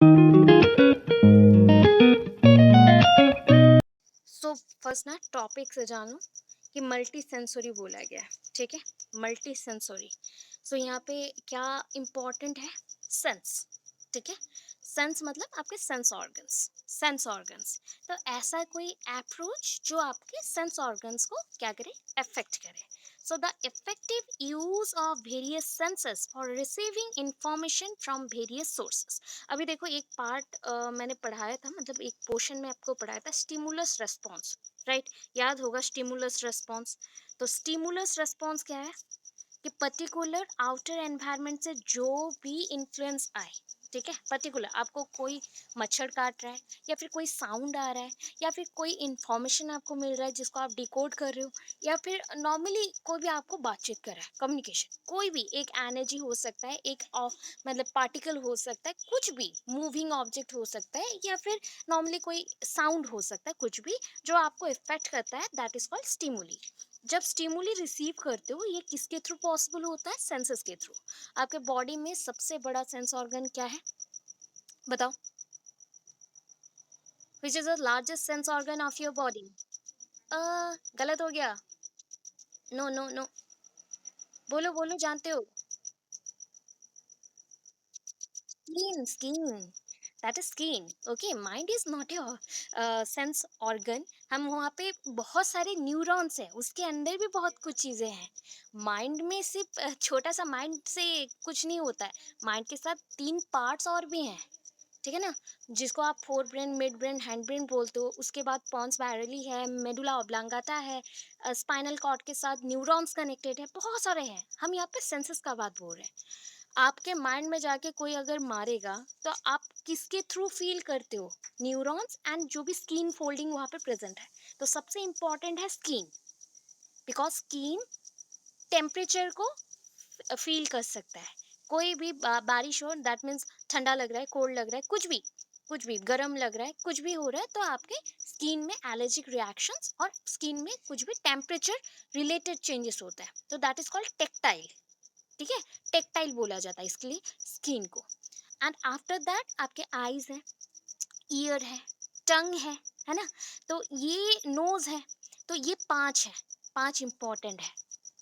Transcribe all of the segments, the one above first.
So first ना topic से जानो कि मल्टी सेंसरी बोला गया है, ठीक है। मल्टी सेंसरी, सो यहाँ पे क्या इम्पोर्टेंट है? सेंस, ठीक है। सेंस मतलब आपके सेंस ऑर्गन्स। तो ऐसा कोई अप्रोच जो आपके सेंस ऑर्गन्स को क्या करे, अफेक्ट करे। So the effective use of various senses for receiving information from various sources. अभी देखो एक पार्ट मैंने पढ़ाया था, मतलब एक पोर्शन में आपको पढ़ाया था स्टिमुलस रेस्पॉन्स, राइट। याद होगा स्टिमुलस रेस्पॉन्स। तो स्टिमुलस रेस्पॉन्स क्या है कि पर्टिकुलर आउटर एनवायरनमेंट से जो भी इन्फ्लुएंस आए, ठीक है। पर्टिकुलर आपको कोई मच्छर काट रहा है, या फिर कोई साउंड आ रहा है, या फिर कोई इंफॉर्मेशन आपको मिल रहा है जिसको आप डिकोड कर रहे हो, या फिर नॉर्मली कोई भी आपको बातचीत कर रहा है, कम्युनिकेशन, कोई भी एक एनर्जी हो सकता है, एक ऑफ मतलब पार्टिकल हो सकता है, कुछ भी मूविंग ऑब्जेक्ट हो सकता है, या फिर नॉर्मली कोई साउंड हो सकता है, कुछ भी जो आपको इफेक्ट करता है, दैट इज कॉल्ड स्टिमुली। जब स्टिमुली रिसीव करते हो, ये किसके थ्रू पॉसिबल होता है? सेंसेस के थ्रू। आपके बॉडी में सबसे बड़ा सेंस ऑर्गन क्या है, बताओ? विच is the largest sense organ of your body? गलत हो गया। नो नो नो, बोलो बोलो, जानते हो? Skin, skin, that is skin. Okay, mind is not a sense organ. हम वहाँ पे बहुत सारे न्यूरॉन्स हैं, उसके अंदर भी बहुत कुछ चीज़ें हैं। माइंड में सिर्फ छोटा सा माइंड से कुछ नहीं होता है। माइंड के साथ तीन पार्ट्स और भी हैं, ठीक है ना। जिसको आप fore brain, mid brain, hind brain बोलते हो। उसके बाद पॉन्स वैरली है, मेडुला ऑब्लांगाटा है, स्पाइनल कॉर्ड के साथ न्यूरॉन्स कनेक्टेड है, बहुत सारे हैं। हम यहाँ पे सेंसेस का बात बोल रहे हैं। आपके माइंड में जाके कोई अगर मारेगा, तो आप किसके थ्रू फील करते हो? न्यूरॉन्स एंड जो भी स्किन फोल्डिंग वहाँ पे प्रेजेंट है। तो सबसे इंपॉर्टेंट है स्किन, बिकॉज स्किन टेम्परेचर को फील कर सकता है। कोई भी बारिश हो, दैट मीन्स ठंडा लग रहा है, कोल्ड लग रहा है, कुछ भी गर्म लग रहा है, कुछ भी हो रहा है, तो आपके स्किन में एलर्जिक रिएक्शंस और स्किन में कुछ भी टेम्परेचर रिलेटेड चेंजेस होता है, तो दैट इज कॉल्ड टेक्टाइल, ठीक है। टेक्टाइल बोला जाता है इसके लिए स्किन को। एंड आफ्टर दैट आपके आईज है, ईयर है, टंग है ना। तो ये नोज है। तो ये पांच है, पांच इंपॉर्टेंट है,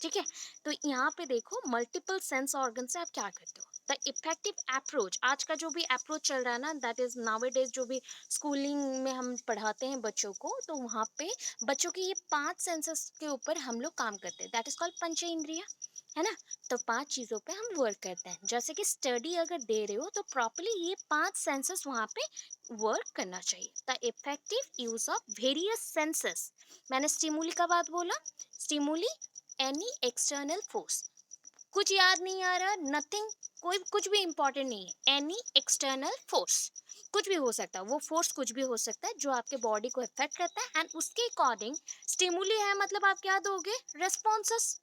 ठीक है। तो यहाँ पे देखो मल्टीपल सेंस ऑर्गन से आप क्या करते हो। द इफेक्टिव अप्रोच, आज का जो भी अप्रोच चल रहा है ना, दैट इज नाउअडेज, जो भी स्कूलिंग में हम पढ़ाते हैं बच्चों को, तो वहाँ पे बच्चों के ये पांच सेंसेस के ऊपर हम लोग काम करते हैं, दैट इज कॉल्ड पंच इंद्रिया, है ना। तो पांच चीजों पे हम वर्क करते हैं। जैसे कि स्टडी अगर दे रहे हो, तो प्रॉपरली ये पांच सेंसेस वहाँ पे वर्क करना चाहिए। The effective use of various senses, मैंने स्टिमुली का बात बोला। स्टिमुली एनी एक्सटर्नल फोर्स, कुछ याद नहीं आ रहा, नथिंग, कोई कुछ भी इंपॉर्टेंट नहीं है। एनी एक्सटर्नल फोर्स, कुछ भी हो सकता है, वो फोर्स कुछ भी हो सकता है जो आपके बॉडी को इफेक्ट करता है, एंड उसके अकॉर्डिंग स्टिमुली है, मतलब आप क्या दोगे? रेस्पॉन्सेस।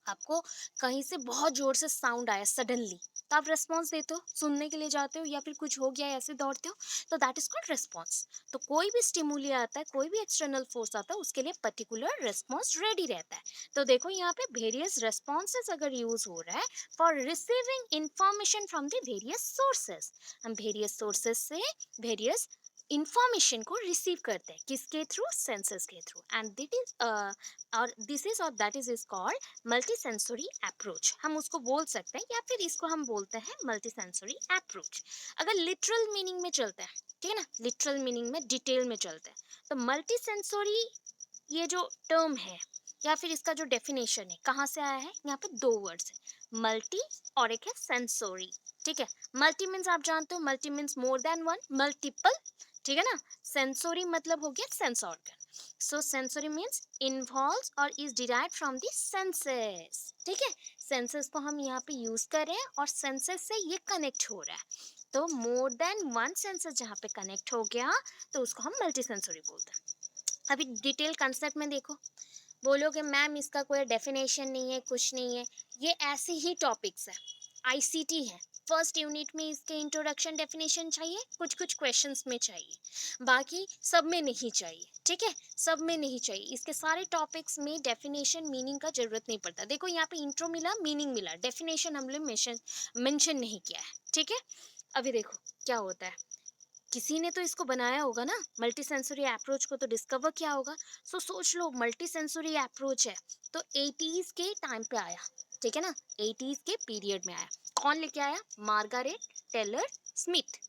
आपको कहीं से बहुत जोर से साउंड आया सडनली, तो आप रिस्पॉन्स देते हो, सुनने के लिए जाते हो, या फिर कुछ हो गया ऐसे दौड़ते हो, तो दैट इज कॉल्ड रिस्पॉन्स। तो कोई भी स्टिमुली आता है, कोई भी एक्सटर्नल फोर्स आता है, उसके लिए पर्टिकुलर रिस्पॉन्स रेडी रहता है। तो देखो यहाँ पे वेरियस रिस्पॉन्सेस अगर यूज हो रहा है for receiving information from the various sources, हम वेरियस सोर्सेस से वेरियस इंफॉर्मेशन को रिसीव करते हैं, किसके थ्रू? सेंसेस के थ्रू। एंड दिट इज और दिस इज और that is called multi sensory approach, हम उसको बोल सकते हैं, या फिर इसको हम बोलते हैं मल्टी सेंसरी अप्रोच। अगर लिटरल मीनिंग में चलते हैं, ठीक है ना, लिटरल मीनिंग में डिटेल में चलते हैं, तो मल्टी सेंसरी ये जो टर्म है, या फिर इसका जो डेफिनेशन है, कहाँ से आया है? यहाँ पे दो वर्ड्स है, मल्टी और एक है सेंसोरी, ठीक है। मल्टी मीन्स आप जानते हो, multi means more than one, multiple, ठीक है ना। सेंसोरी मतलब हो गया सेंस ऑर्गन। सो सेंसोरी मीन्स इन्वॉल्व्स और is derived from the senses, ठीक है। सेंसेस को हम यहाँ पे यूज कर रहे हैं, और सेंसेस से ये कनेक्ट हो रहा है। तो मोर देन वन सेंसेस जहाँ पे कनेक्ट हो गया, तो उसको हम मल्टी सेंसोरी बोलते हैं। अभी डिटेल कंसेप्ट में देखो, बोलोगे मैम इसका कोई डेफिनेशन नहीं है, कुछ नहीं है, ये ऐसे ही टॉपिक्स है, आईसीटी है। फर्स्ट यूनिट में इसके इंट्रोडक्शन डेफिनेशन चाहिए, कुछ कुछ क्वेश्चंस में चाहिए, बाकी सब में नहीं चाहिए, ठीक है। सब में नहीं चाहिए, इसके सारे टॉपिक्स में डेफिनेशन मीनिंग का जरूरत नहीं पड़ता। देखो यहाँ पे इंट्रो मिला, मीनिंग मिला, डेफिनेशन हम लोग मेंशन नहीं किया है, ठीक है। अभी देखो क्या होता है, किसी ने तो इसको बनाया होगा ना, मल्टी सेंसरी अप्रोच को तो डिस्कवर किया होगा। सो सोच लो मल्टी सेंसरी अप्रोच है, तो 80s के टाइम पे आया, ठीक है ना, 80s के पीरियड में आया। कौन लेके आया? Margaret Taylor Smith.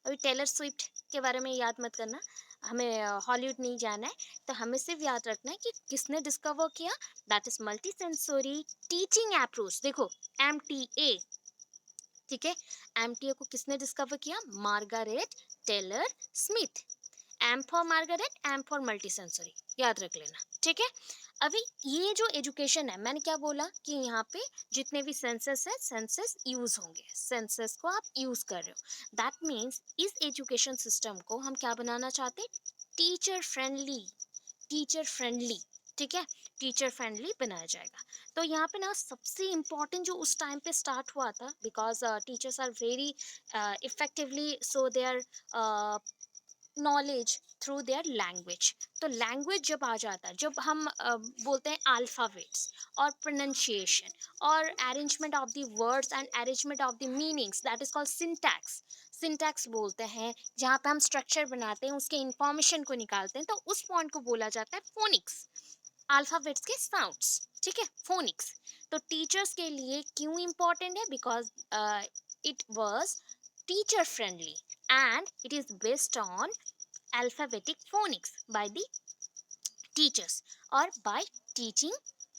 अभी टेलर स्विफ्ट के बारे में याद मत करना, हमें हॉलीवुड नहीं जाना है, तो हमें सिर्फ याद रखना है कि किसने डिस्कवर किया। That is multi sensory teaching approach. देखो, MTA, ठीक है, MTA को किसने डिस्कवर किया? Margaret Taylor Smith. M for Margaret, M for multi sensory, याद रख लेना, ठीक है। अभी ये जो एजुकेशन है, मैंने क्या बोला कि यहाँ पे जितने भी सेंसस है, सेंसस यूज होंगे, सेंसस को आप यूज कर रहे हो। दैट मीन्स इस एजुकेशन सिस्टम को हम क्या बनाना चाहते हैं? टीचर फ्रेंडली, टीचर फ्रेंडली, ठीक है, टीचर फ्रेंडली बनाया जाएगा। तो यहाँ पे ना सबसे इम्पोर्टेंट जो उस टाइम पे स्टार्ट हुआ था, because teachers are very effectively sow their knowledge through their language. तो लैंग्वेज जब आ जाता है, जब हम बोलते हैं अल्फ़ाबेट्स और प्रोनंसिएशन और arrangement of the words and arrangement of the meanings, that is called syntax. Syntax बोलते हैं जहाँ पे हम स्ट्रक्चर बनाते हैं, उसके इंफॉर्मेशन को निकालते हैं, तो उस पॉइंट को बोला जाता है फोनिक्स, अल्फ़ाबेट्स के साउंड्स, ठीक है, फोनिक्स। तो टीचर्स के लिए क्यों इम्पोर्टेंट है? Because it was teacher friendly and it is based on alphabetic phonics by the teachers और by teaching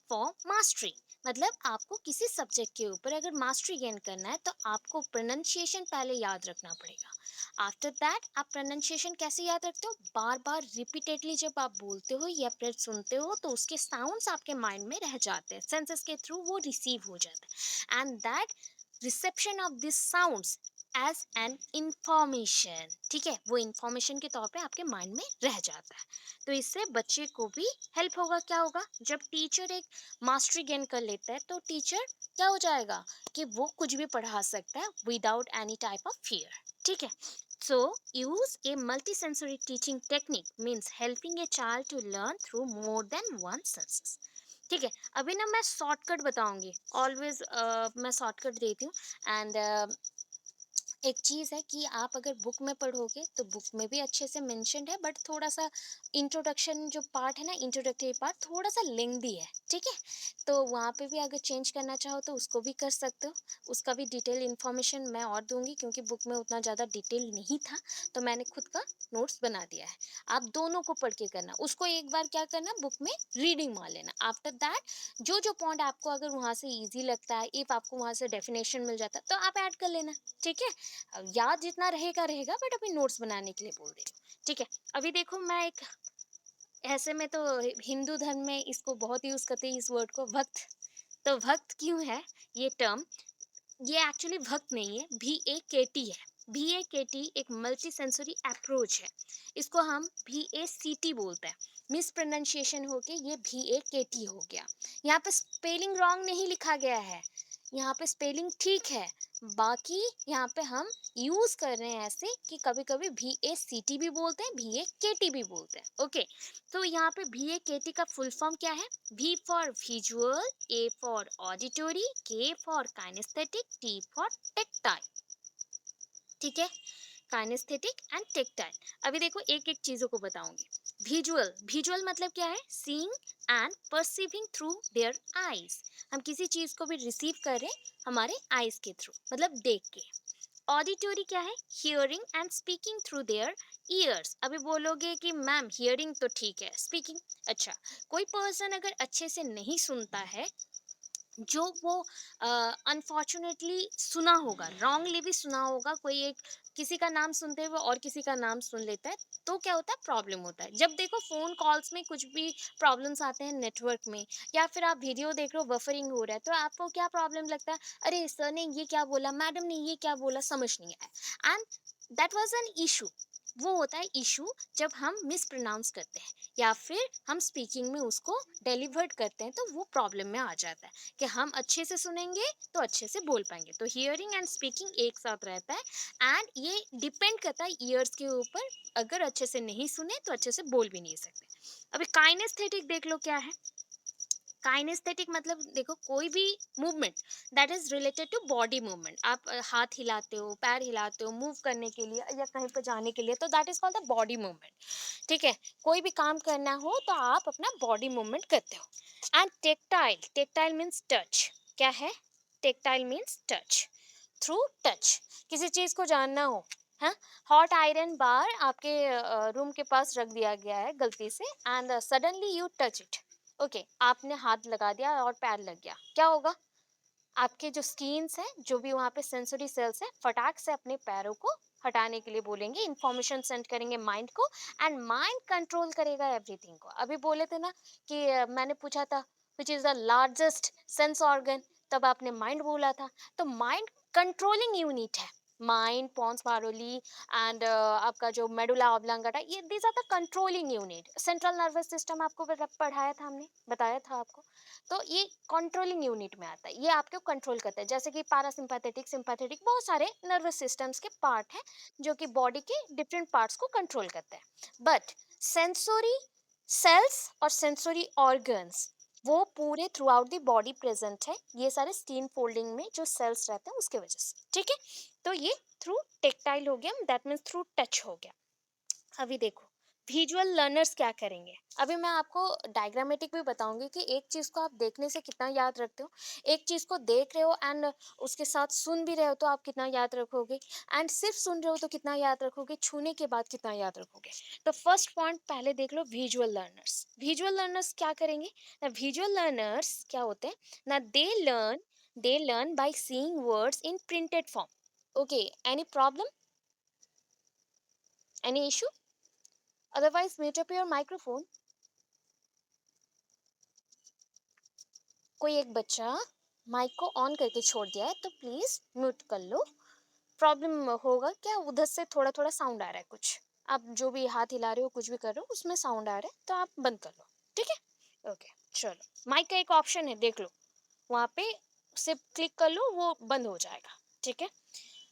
for mastery। मतलब आपको किसी सब्जेक्ट के ऊपर अगर मास्टरी गेन करना है तो आपको प्रोनाउंसिएशन पहले याद रखना पड़ेगा। आफ्टर दैट आप प्रोनाउंसिएशन कैसे याद रखते हो? बार बार रिपीटेडली जब आप बोलते हो या फिर सुनते हो तो उसके साउंड्स आपके माइंड में रह जाते हैं, सेंसेस के थ्रू वो रिसीव हो जाते हैं, and that reception of this sounds as an information, ठीक है, वो इंफॉर्मेशन के तौर पे आपके माइंड में रह जाता है। तो इससे बच्चे को भी हेल्प होगा। क्या होगा? जब टीचर एक मास्टरी गेन कर लेता है तो टीचर क्या हो जाएगा कि वो कुछ भी पढ़ा सकता है without any type of fear, ठीक है। So use a multi sensory teaching technique means helping a child to learn through more than one senses, ठीक है। अभी ना मैं शॉर्टकट बताऊंगी, ऑलवेज मैं शॉर्टकट देती हूँ। एंड एक चीज़ है कि आप अगर बुक में पढ़ोगे तो बुक में भी अच्छे से मेंशन्ड है, बट थोड़ा सा इंट्रोडक्शन जो पार्ट है ना, इंट्रोडक्टरी पार्ट थोड़ा सा लेंदी है, ठीक है। तो वहाँ पे भी अगर चेंज करना चाहो तो उसको भी कर सकते हो, उसका भी डिटेल इन्फॉर्मेशन मैं और दूंगी, क्योंकि बुक में उतना ज़्यादा डिटेल नहीं था, तो मैंने खुद का नोट्स बना दिया है। आप दोनों को पढ़ के करना, उसको एक बार क्या करना, बुक में रीडिंग मार लेना। आफ्टर दैट जो जो पॉइंट आपको अगर वहाँ से ईजी लगता है, इफ आपको वहाँ से डेफिनेशन मिल जाता है तो आप ऐड कर लेना, ठीक है। अब याद जितना रहेगा रहेगा, बट अभी नोट्स बनाने के लिए बोल रही हूँ, ठीक है। अभी देखो मैं एक, ऐसे में तो हिंदू धर्म में इसको बहुत यूज करते हैं इस वर्ड को, भक्त। तो भक्त क्यों है ये टर्म? ये एक्चुअली भक्त नहीं है, VAKT है। VAKT एक मल्टी सेंसरी अप्रोच है, इसको हम VACT बोलते हैं। मिस प्रोनाउंसिएशन होके ये VAKT हो गया। यहाँ पे स्पेलिंग रॉन्ग नहीं लिखा गया है, यहाँ पे स्पेलिंग ठीक है, बाकी यहाँ पे हम यूज कर रहे हैं ऐसे कि कभी कभी VACT भी बोलते हैं, VAKT भी बोलते हैं, ओके। तो यहाँ पे VAKT का फुल फॉर्म क्या है? V for visual, A for auditory, K for kinesthetic, T for tactile, ठीक है, काइनेस्थेटिक एंड टेक्टाइल। अभी देखो एक एक चीजों को बताऊंगी। विजुअल, विजुअल मतलब क्या है? Seeing and perceiving through their eyes, हम किसी चीज को भी रिसीव कर रहे हैं हमारे आईज के थ्रू, मतलब देख के। ऑडिटोरी क्या है? Hearing and speaking through their years. अभी बोलोगे कि मैम हियरिंग तो ठीक है, स्पीकिंग, अच्छा, कोई पर्सन अगर अच्छे से नहीं सुनता है, जो वो अनफॉर्चुनेटली सुना होगा, रॉन्गली भी सुना होगा, कोई एक किसी का नाम सुनते हुए और किसी का नाम सुन लेता है, तो क्या होता है? प्रॉब्लम होता है। जब देखो फोन कॉल्स में कुछ भी प्रॉब्लम्स आते हैं नेटवर्क में, या फिर आप वीडियो देख रहे हो बफरिंग हो रहा है, तो आपको क्या प्रॉब्लम लगता है? अरे सर ने ये क्या बोला, मैडम ने ये क्या बोला, समझ नहीं आया, and that was an issue. वो होता है इशू जब हम मिस प्रोनाउंस करते हैं या फिर हम स्पीकिंग में उसको डिलीवर्ड करते हैं, तो वो प्रॉब्लम में आ जाता है कि हम अच्छे से सुनेंगे तो अच्छे से बोल पाएंगे। तो हियरिंग एंड स्पीकिंग एक साथ रहता है, एंड ये डिपेंड करता है ईयर्स के ऊपर। अगर अच्छे से नहीं सुने तो अच्छे से बोल भी नहीं सकते। अभी काइनेस्थेटिक देख लो क्या है। काइनेस्थेटिक मतलब देखो कोई भी movement that is related to body movement, आप हाथ हिलाते हो, पैर हिलाते हो मूव करने के लिए या कहीं पर जाने के लिए, तो that is called the body movement. ठीक है, कोई भी काम करना हो तो आप अपना बॉडी मूवमेंट करते हो। And tactile, tactile means touch. क्या है? Tactile means touch. Through touch, किसी चीज को जानना हो, हाँ, हॉट आयरन बार आपके रूम के पास रख दिया गया है गलती से, and suddenly you touch it. Okay, आपने हाथ लगा दिया और पैर लग गया, क्या होगा? आपके जो स्किन्स है, जो भी वहाँ पे सेंसरी सेल्स है, फटाक से अपने पैरों को हटाने के लिए बोलेंगे, इंफॉर्मेशन सेंड करेंगे माइंड को, एंड माइंड कंट्रोल करेगा एवरीथिंग को। अभी बोले थे ना कि मैंने पूछा था which is the largest sense organ, तब आपने माइंड बोला था। तो माइंड कंट्रोलिंग यूनिट है। माइंड, पॉन्स पारोली एंड आपका जो मेडुला ऑब्लांगेटा, ये these are the controlling unit. Central nervous system आपको पढ़ाया था हमने, बताया था आपको। तो ये कंट्रोलिंग यूनिट में आता है, ये आपको कंट्रोल करता है। जैसे कि पैरासिम्पैथेटिक, सिंपैथेटिक, बहुत सारे नर्वस सिस्टम्स के पार्ट हैं जो कि बॉडी के डिफरेंट पार्ट्स को कंट्रोल करते हैं। बट सेंसोरी सेल्स और सेंसोरी ऑर्गन्स वो पूरे through out the body present है, ये सारे स्किन फोल्डिंग में जो सेल्स रहते हैं उसके वजह से। ठीक है, तो ये थ्रू टेक्टाइल हो गया, दैट मीन्स थ्रू टच हो गया। अभी देखो विजुअल लर्नर्स क्या करेंगे। अभी मैं आपको डायग्रामेटिक भी बताऊंगी कि एक चीज को आप देखने से कितना याद रखते हो, एक चीज को देख रहे हो एंड उसके साथ सुन भी रहे हो तो आप कितना याद रखोगे, एंड सिर्फ सुन रहे हो तो कितना याद रखोगे, छूने के बाद कितना याद रखोगे। तो फर्स्ट पॉइंट पहले देख लो, विजुअल लर्नर्स। विजुअल लर्नर्स क्या करेंगे ना, विजुअल लर्नर्स क्या होते हैं ना, they learn by seeing words in printed form. Okay, any problem, any issue? Otherwise, mute up your microphone. कोई एक बच्चा माइक को ऑन करके छोड़ दिया है तो प्लीज म्यूट कर लो। प्रॉब्लम होगा क्या, उधर से थोड़ा थोड़ा साउंड आ रहा है कुछ, आप जो भी हाथ हिला रहे हो कुछ भी कर रहे हो उसमें साउंड आ रहा है, तो आप बंद कर लो। ठीक है, ओके। चलो, माइक का एक ऑप्शन है, देख लो वहां पे, सिर्फ क्लिक कर लो, वो बंद हो जाएगा। ठीक है,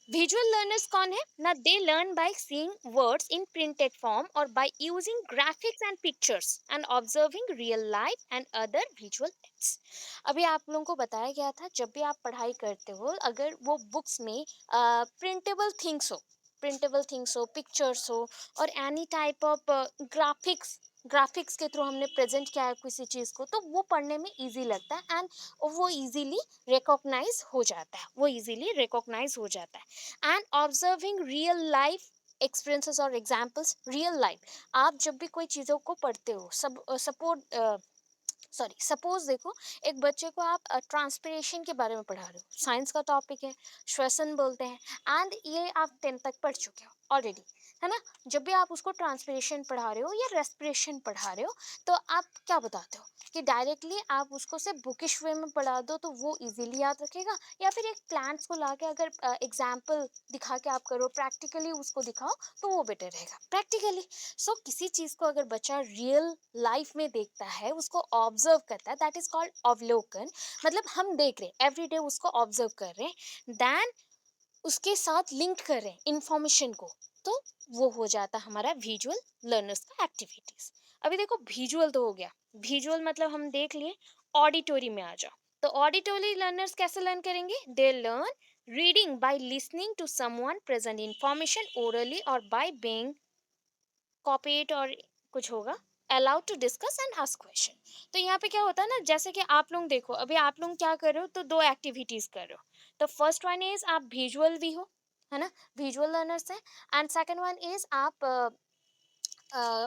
विजुअल लर्नर्स कौन है ना, they learn by seeing words in printed form और by using graphics and pictures and observing real life and other visual acts. अभी आप लोगों को बताया गया था जब भी आप पढ़ाई करते हो, अगर वो बुक्स में प्रिंटेबल थिंग्स हो, प्रिंटेबल थिंग्स हो, पिक्चर्स हो, और any type of graphics, graphics के थ्रू हमने प्रेजेंट किया है किसी चीज को, तो वो पढ़ने में इजी लगता है एंड वो इजीली रिकॉग्नाइज हो जाता है, वो इजीली रिकॉग्नाइज हो जाता है। And observing real life experiences और एग्जाम्पल्स, रियल लाइफ, आप जब भी कोई चीज़ों को पढ़ते हो, सब सपोर्ट सपोज देखो, एक बच्चे को आप ट्रांसपिरेशन के बारे में पढ़ा रहे हो, साइंस का टॉपिक है, श्वसन बोलते हैं, एंड ये आप 10th तक पढ़ चुके हो ऑलरेडी, है ना। जब भी आप उसको ट्रांसपिरेशन पढ़ा रहे हो या रेस्पिरेशन पढ़ा रहे हो, तो आप क्या बताते हो कि डायरेक्टली आप उसको सिर्फ बुकिश वे में पढ़ा दो तो वो इजीली याद रखेगा, या फिर एक प्लांट्स को लाके अगर एग्जाम्पल दिखा के आप करो, प्रैक्टिकली उसको दिखाओ, तो वो बेटर रहेगा प्रैक्टिकली। सो किसी चीज को अगर बच्चा रियल लाइफ में देखता है, उसको ऑब्जर्व करता है, दैट इज कॉल्ड अवलोकन। मतलब हम देख रहे हैं एवरीडे, उसको ऑब्जर्व कर रहे हैं, देन उसके साथ लिंक कर रहे हैं इंफॉर्मेशन को, तो वो हो जाता हमारा विजुअल लर्नर्स का एक्टिविटीज। अभी देखो विजुअल तो हो गया, विजुअल मतलब हम देख लिए। ऑडिटोरी में आ जाओ, तो ऑडिटोरी लर्नर्स कैसे लर्न करेंगे, they learn reading by listening to someone present information orally और बाय बीइंग कॉपीट और कुछ होगा, allowed to discuss and ask question. तो यहाँ पे क्या होता है ना, जैसे कि आप लोग देखो, अभी आप लोग क्या कर रहे हो, तो दो एक्टिविटीज कर रहे हो। तो फर्स्ट वन इज आप विजुअल भी हो, है ना, विजुअल लर्नर्स है। एंड सेकंड वन इज आप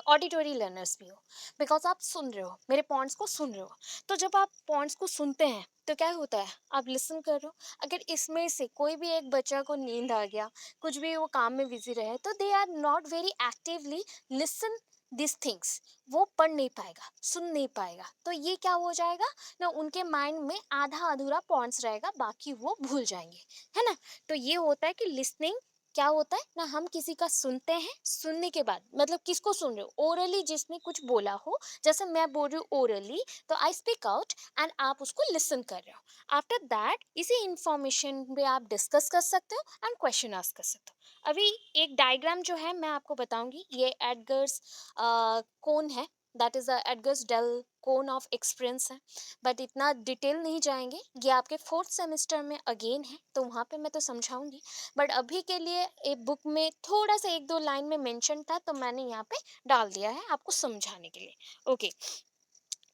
ऑडिटोरी लर्नर्स भी हो, बिकॉज आप सुन रहे हो, मेरे पॉइंट्स को सुन रहे हो। तो जब आप पॉइंट्स को सुनते हैं तो क्या होता है, आप लिसन कर रहे हो। अगर इसमें से कोई भी एक बच्चा को नींद आ गया, कुछ भी वो काम में बिजी रहे, तो they are not very actively listen this things, वो पढ़ नहीं पाएगा, सुन नहीं पाएगा, तो ये क्या हो जाएगा ना, उनके माइंड में आधा अधूरा पॉइंट्स रहेगा, बाकी वो भूल जाएंगे, है ना। तो ये होता है कि लिसनिंग क्या होता है ना, हम किसी का सुनते हैं, सुनने के बाद मतलब किसको सुन रहे हो, ओरली जिसने कुछ बोला हो, जैसे मैं बोल रही हूँ ओरली, तो आई स्पीक आउट एंड आप उसको लिसन कर रहे हो। आफ्टर दैट इसी इंफॉर्मेशन पे आप डिस्कस कर सकते हो एंड क्वेश्चन आस्क कर सकते हो। अभी एक डायग्राम जो है मैं आपको बताऊंगी, ये एडगर्स कौन है, that is the Edgar's Dale cone of experience है, बट इतना डिटेल नहीं जाएंगे, ये आपके फोर्थ सेमेस्टर में अगेन है तो वहाँ पे मैं तो समझाऊंगी। बट अभी के लिए एक बुक में थोड़ा सा एक दो लाइन में मेंशन था तो मैंने यहाँ पे डाल दिया है आपको समझाने के लिए। ओके,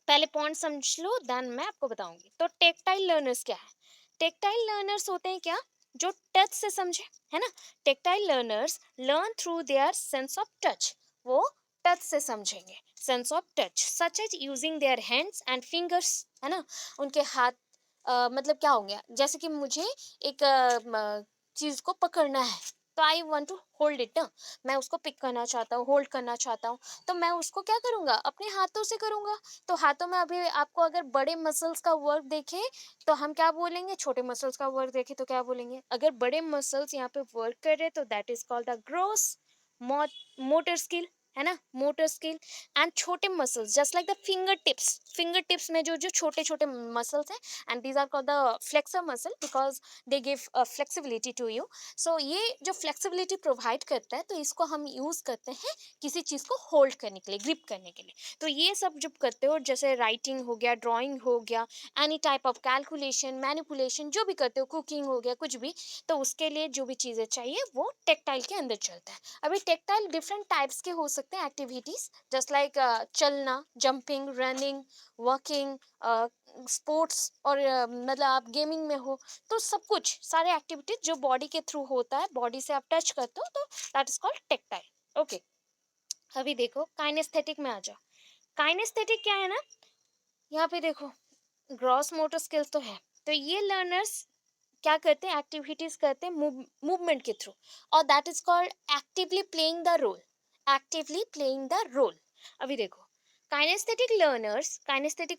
पहले पॉइंट समझ लो देन मैं आपको बताऊंगी। तो टेक्टाइल लर्नर्स क्या है? टेक्टाइल लर्नर्स होते हैं क्या? जो टच से समझे, है ना। Tactile learners learn through their sense of touch. वो टच से समझेंगे, sense of touch such as using their hands and fingers, है ना। उनके हाथ, मतलब क्या हो गया, जैसे कि मुझे एक चीज को पकड़ना है तो I want to hold it ना, मैं उसको पिक करना चाहता हूँ, होल्ड करना चाहता हूँ, तो मैं उसको क्या करूंगा, अपने हाथों से करूंगा। तो हाथों में अभी आपको अगर बड़े मसल्स का वर्क देखे तो हम क्या बोलेंगे, छोटे मसल्स का वर्क देखे तो क्या बोलेंगे। अगर बड़े मसल्स यहाँ पे वर्क कर रहे तो that is called the gross motor skill, है ना, मोटर स्किल। एंड छोटे muscles just like the finger tips, finger tips में जो जो छोटे छोटे मसल्स हैं, and these are called the flexor muscle because they give flexibility to you. So ये जो फ्लेक्सिबिलिटी प्रोवाइड करता है तो इसको हम यूज करते हैं किसी चीज को होल्ड करने के लिए, ग्रिप करने के लिए। तो ये सब जब करते हो, जैसे राइटिंग हो गया, ड्राइंग हो गया, any type of calculation, manipulation, जो भी करते हो, कुकिंग हो गया, कुछ भी, तो उसके लिए जो भी चीज़ें चाहिए वो टेक्टाइल के अंदर चलता है। अभी टेक्टाइल डिफरेंट टाइप्स के हो सकते हैं एक्टिविटीज, जस्ट लाइक चलना, जंपिंग, रनिंग, वॉकिंग, स्पोर्ट्स, और मतलब आप गेमिंग में हो, तो सब कुछ सारे एक्टिविटीज जो बॉडी के थ्रू होता है, बॉडी से आप टच करते हो, तो that is called tactile. Okay, अभी देखो काइनेस्थेटिक में आ जाओ। काइनेस्थेटिक क्या है ना, यहाँ पे देखो ग्रॉस मोटर स्किल्स तो है, तो ये लर्नर्स क्या करते हैं, एक्टिविटीज करते हैं मूवमेंट के थ्रू, और that is called actively playing the role, actively playing the role. अभी देखो kinesthetic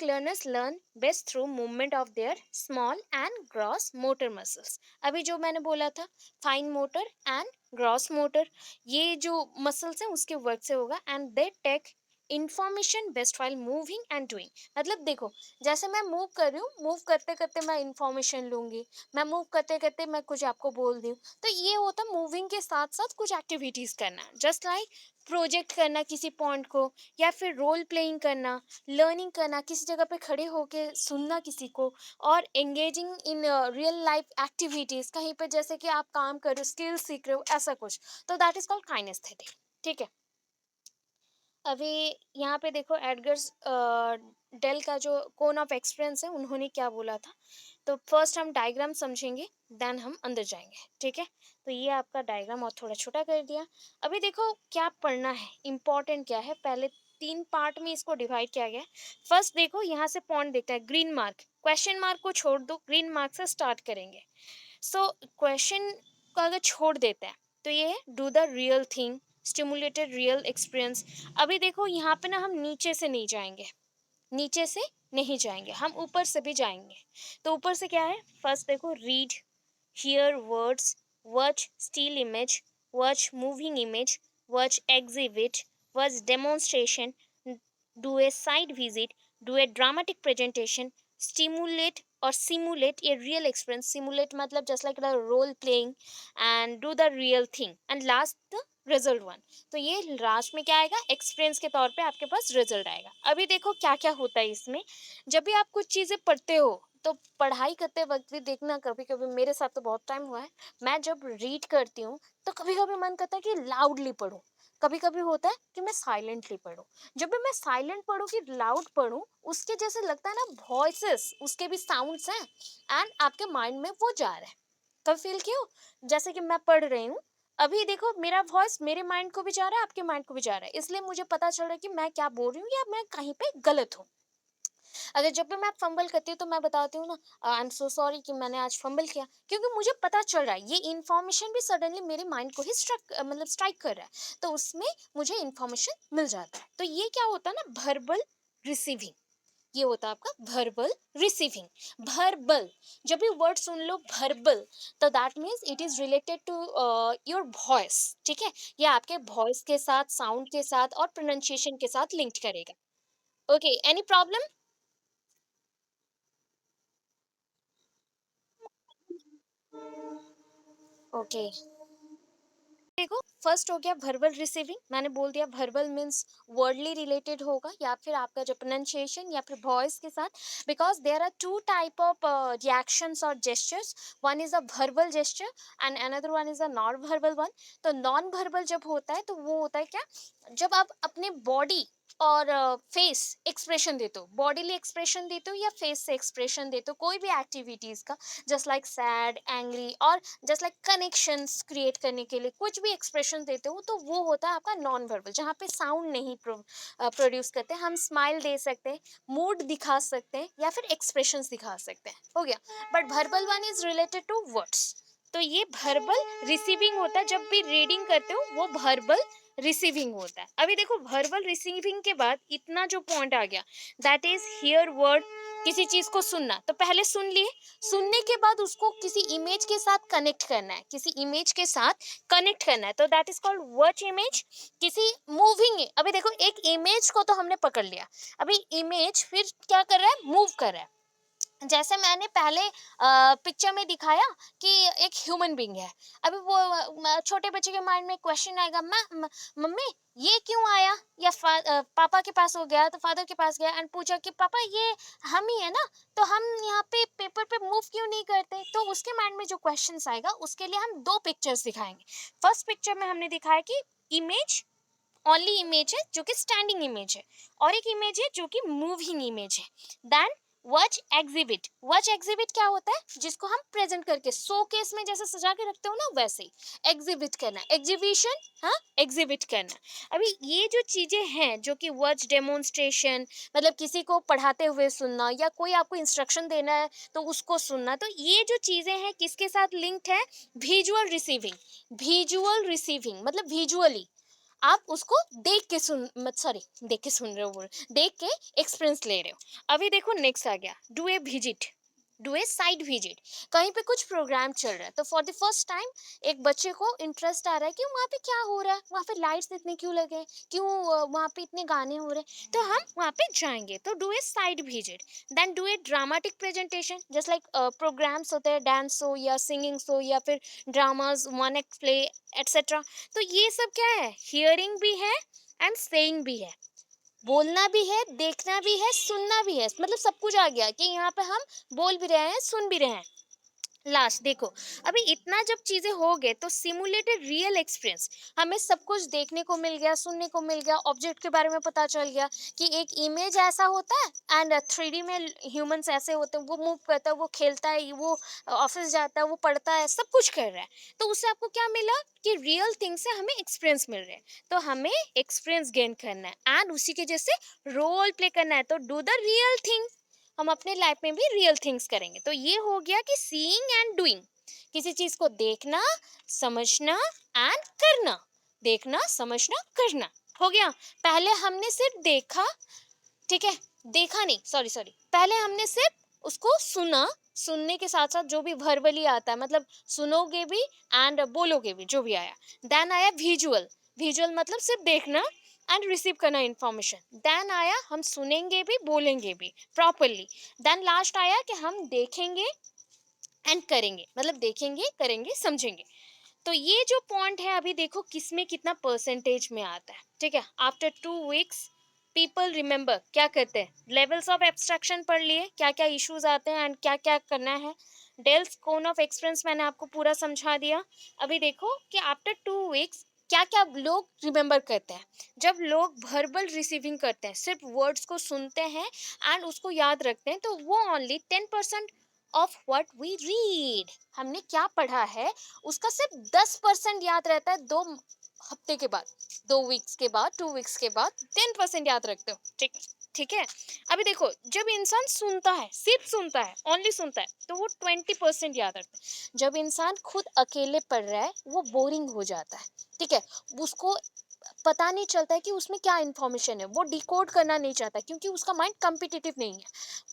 learners learn best through movement of their small and gross motor muscles. अभी जो मैंने बोला था, fine motor and gross motor, ये जो मसल्स हैं उसके वर्क से होगा, and they take information best while moving and doing. मतलब देखो, जैसे मैं मूव कर रही हूँ, मूव करते करते मैं इंफॉर्मेशन लूंगी, मैं मूव करते करते मैं कुछ आपको बोल दी हूँ, तो ये होता मूविंग के साथ साथ कुछ एक्टिविटीज करना, जस्ट लाइक प्रोजेक्ट करना किसी पॉइंट को, या फिर रोल प्लेइंग करना, लर्निंग करना, किसी जगह पे खड़े होके सुनना किसी को, और engaging in real life activities, कहीं पे जैसे कि आप काम कर रहे हो, स्किल सीख रहे हो, ऐसा कुछ, तो दैट इज कॉल्ड काइनेस्थेटिक। ठीक है, अभी यहाँ पे देखो एडगर्स डेल का जो कोन ऑफ एक्सपीरियंस है, उन्होंने क्या बोला था। तो फर्स्ट हम डायग्राम समझेंगे, देन हम अंदर जाएंगे, ठीक है। तो ये आपका डायग्राम और थोड़ा छोटा कर दिया। अभी देखो क्या पढ़ना है, इंपॉर्टेंट क्या है, पहले तीन पार्ट में इसको डिवाइड किया गया है। फर्स्ट देखो यहाँ से पॉइंट देखता है, ग्रीन मार्क, क्वेश्चन मार्क को छोड़ दो, ग्रीन मार्क से स्टार्ट करेंगे। सो क्वेश्चन को अगर छोड़ देता है तो ये है do the real thing, stimulated real experience. अभी देखो यहाँ पे ना हम नीचे से नहीं जाएंगे, नीचे से नहीं जाएंगे, हम ऊपर से भी जाएंगे। तो ऊपर से क्या है, फर्स्ट देखो read, hear words, watch still image, watch moving image, watch exhibit, watch demonstration, do a site visit, do a dramatic presentation, stimulate or simulate a real experience. Simulate मतलब just like the role playing, and do the real thing, and last the result one. तो ये last में क्या आएगा, experience के तौर पे आपके पास रिजल्ट आएगा। अभी देखो क्या क्या होता है इसमें, जब भी आप कुछ चीजें पढ़ते हो तो पढ़ाई करते वक्त भी देखना, कभी कभी मेरे साथ तो बहुत टाइम हुआ है, मैं जब रीड करती हूँ तो कभी कभी मन करता है कि लाउडली पढूं, कभी कभी होता है कि मैं साइलेंटली पढूं। जब भी मैं साइलेंट पढूं कि लाउड पढूं, उसके जैसे लगता है ना, वॉइसेस उसके भी साउंड्स हैं, एंड आपके माइंड में वो जा रहा है। कभी फील किया हो? जैसे कि मैं पढ़ रही हूँ, अभी देखो मेरा वॉइस मेरे माइंड को भी जा रहा है, आपके माइंड को भी जा रहा है, इसलिए मुझे पता चल रहा है कि मैं क्या बोल रही हूँ या मैं कहीं पे गलत हूँ। अगर जब भी मैं फंबल करती हूँ तो मैं बताती हूँ ना, आई एम सो सॉरी कि मैंने आज फंबल किया, क्योंकि मुझे पता चल रहा है, ये इन्फॉर्मेशन भी सडनली मेरे माइंड को ही स्ट्रक मतलब स्ट्राइक कर रहा है, तो उसमें मुझे इन्फॉर्मेशन मिल जाता है। तो ये क्या होता है ना, वर्बल रिसीविंग, ये होता है आपका वर्बल रिसीविंग। वर्बल, जब भी वर्ड सुन लो वर्बल, तो that means it is related to your voice, ठीक है। ये आपके वॉइस के साथ, साउंड के साथ और प्रोनाउंसिएशन के साथ लिंक करेगा। Okay, any problem? ओके, देखो, फर्स्ट हो गया वर्बल रिसीविंग, मैंने बोल दिया वर्बल मीन्स वर्डली रिलेटेड होगा या फिर आपका जो प्रोनाउंसिएशन या फिर वॉइस के साथ, because there are two type of reactions और gestures. One is a verbal gesture and another one is a non verbal one. तो नॉन वर्बल जब होता है तो वो होता है क्या, जब आप अपने बॉडी और फेस एक्सप्रेशन देते हो, बॉडीली एक्सप्रेशन देते हो या फेस से एक्सप्रेशन देते हो कोई भी एक्टिविटीज का, जस्ट लाइक सैड, एंग्री और जस्ट लाइक कनेक्शंस क्रिएट करने के लिए कुछ भी एक्सप्रेशन देते हो, तो वो होता है आपका नॉन वर्बल, जहाँ पे साउंड नहीं प्रोड्यूस करते। हम स्माइल दे सकते हैं, मूड दिखा सकते हैं या फिर एक्सप्रेशंस दिखा सकते हैं, हो गया। But verbal one is related to words. तो ये वर्बल रिसीविंग होता है, जब भी रीडिंग करते हो वो वर्बल रिसीविंग होता है। अभी देखो, वर्बल रिसीविंग के बाद इतना जो पॉइंट आ गया, दैट इज हियर वर्ड, किसी चीज को सुनना, तो पहले सुन लिए, सुनने के बाद उसको किसी इमेज के साथ कनेक्ट करना है, किसी इमेज के साथ कनेक्ट करना है, तो that is called word image. किसी मूविंग, अभी देखो एक इमेज को तो हमने पकड़ लिया, अभी इमेज फिर क्या कर रहा है, मूव कर रहा है। जैसे मैंने पहले पिक्चर में दिखाया कि एक ह्यूमन बीइंग है, अभी वो छोटे बच्चे के माइंड में क्वेश्चन आएगा, मम्मी ये क्यों आया, या पापा के पास हो गया तो फादर के पास गया एंड पूछा कि पापा ये हम ही है ना, तो हम यहाँ पे पेपर पे मूव क्यों नहीं करते, तो उसके माइंड में जो क्वेश्चन आएगा उसके लिए हम दो पिक्चर्स दिखाएंगे। फर्स्ट पिक्चर में हमने दिखाया कि इमेज, ओनली इमेज है जो कि स्टैंडिंग इमेज है, और एक इमेज है जो कि मूविंग इमेज है। Then watch exhibit, watch exhibit क्या होता है, जिसको हम प्रेजेंट करके शो केस में जैसे सजा के रखते हो ना, वैसे ही एग्जिबिट करना, एग्जीबिशन, हाँ एग्जिबिट करना। अभी ये जो चीजें हैं जो कि वर्ड्स डेमोन्स्ट्रेशन, मतलब किसी को पढ़ाते हुए सुनना या कोई आपको इंस्ट्रक्शन देना है तो उसको सुनना, तो ये जो चीजें हैं किसके साथ लिंक्ड है, विजुअल रिसीविंग। विजुअल रिसीविंग मतलब विजुअली आप उसको देख के सुन, मत सॉरी, देख के सुन रहे हो, देख के एक्सपीरियंस ले रहे हो। अभी देखो नेक्स्ट आ गया, do a visit, do a site visit. कहीं पे कुछ प्रोग्राम चल रहा है तो फॉर द फर्स्ट टाइम एक बच्चे को इंटरेस्ट आ रहा है कि वहाँ पे क्या हो रहा है, वहाँ पे लाइट्स इतने क्यों लगे, क्यों वहाँ पे इतने गाने हो रहे हैं, तो हम वहाँ पे जाएंगे, तो do a site visit. Then do a dramatic presentation, just like programs होते हैं, डांस हो या सिंगिंग हो या फिर dramas, one act play etcetera. तो ये सब क्या है, हियरिंग भी है एंड सेइंग भी है, बोलना भी है, देखना भी है, सुनना भी है, मतलब सब कुछ आ गया कि यहाँ पे हम बोल भी रहे हैं, सुन भी रहे हैं। लास्ट देखो, अभी इतना जब चीजें हो गए तो सिमुलेटेड रियल एक्सपीरियंस, हमें सब कुछ देखने को मिल गया, सुनने को मिल गया, ऑब्जेक्ट के बारे में पता चल गया कि एक इमेज ऐसा होता है एंड 3D में ह्यूमंस ऐसे होते हैं, वो मूव करता है, वो खेलता है, वो ऑफिस जाता है, वो पढ़ता है, सब कुछ कर रहा है। तो उससे आपको क्या मिला कि रियल थिंग से हमें एक्सपीरियंस मिल रहा है, तो हमें एक्सपीरियंस गेन करना है एंड उसी के जैसे रोल प्ले करना है, तो डू द रियल थिंग, हम अपने लाइफ में भी रियल थिंग्स करेंगे। तो ये हो गया कि सीइंग एंड डूइंग, किसी चीज को देखना, समझना एंड करना, देखना समझना करना, हो गया। पहले हमने सिर्फ देखा, ठीक है, देखा नहीं, सॉरी सॉरी, पहले हमने सिर्फ उसको सुना, सुनने के साथ साथ जो भी वर्बली आता है, मतलब सुनोगे भी एंड बोलोगे भी, जो भी आया। देन आया विजुअल, विजुअल मतलब सिर्फ देखना एंड रिसीव करना इंफॉर्मेशन। देन आया हम सुनेंगे भी बोलेंगे भी प्रॉपरली। देन लास्ट आया कि हम देखेंगे एंड करेंगे, मतलब देखेंगे करेंगे समझेंगे। तो ये जो पॉइंट है, अभी देखो किसमें कितना परसेंटेज में आता है, ठीक है। आफ्टर 2 वीक्स पीपल रिमेंबर, क्या कहते हैं, लेवल्स ऑफ एब्स्ट्रैक्शन पढ़ लिए, क्या क्या इश्यूज आते हैं एंड क्या क्या करना है। डेल्स कोन ऑफ एक्सपीरियंस मैंने आपको पूरा समझा दिया। अभी देखो कि आफ्टर 2 वीक्स क्या क्या लोग रिमेंबर करते हैं। जब लोग वर्बल रिसीविंग करते हैं, सिर्फ वर्ड्स को सुनते हैं एंड उसको याद रखते हैं, तो वो only 10% of what we read, हमने क्या पढ़ा है उसका सिर्फ 10% याद रहता है। 2 हफ्ते के बाद, 2 वीक्स के बाद, 2 वीक्स के बाद 10% याद रखते हो, ठीक, ठीक है। अभी देखो जब इंसान सुनता है, सिर्फ सुनता है, ओनली सुनता है, तो वो 20% याद रखता है। जब इंसान खुद अकेले पढ़ रहा है वो बोरिंग हो जाता है, ठीक है, उसको पता नहीं चलता है कि उसमें क्या इंफॉर्मेशन है, वो डिकोड करना नहीं चाहता क्योंकि उसका माइंड कम्पिटिटिव नहीं है,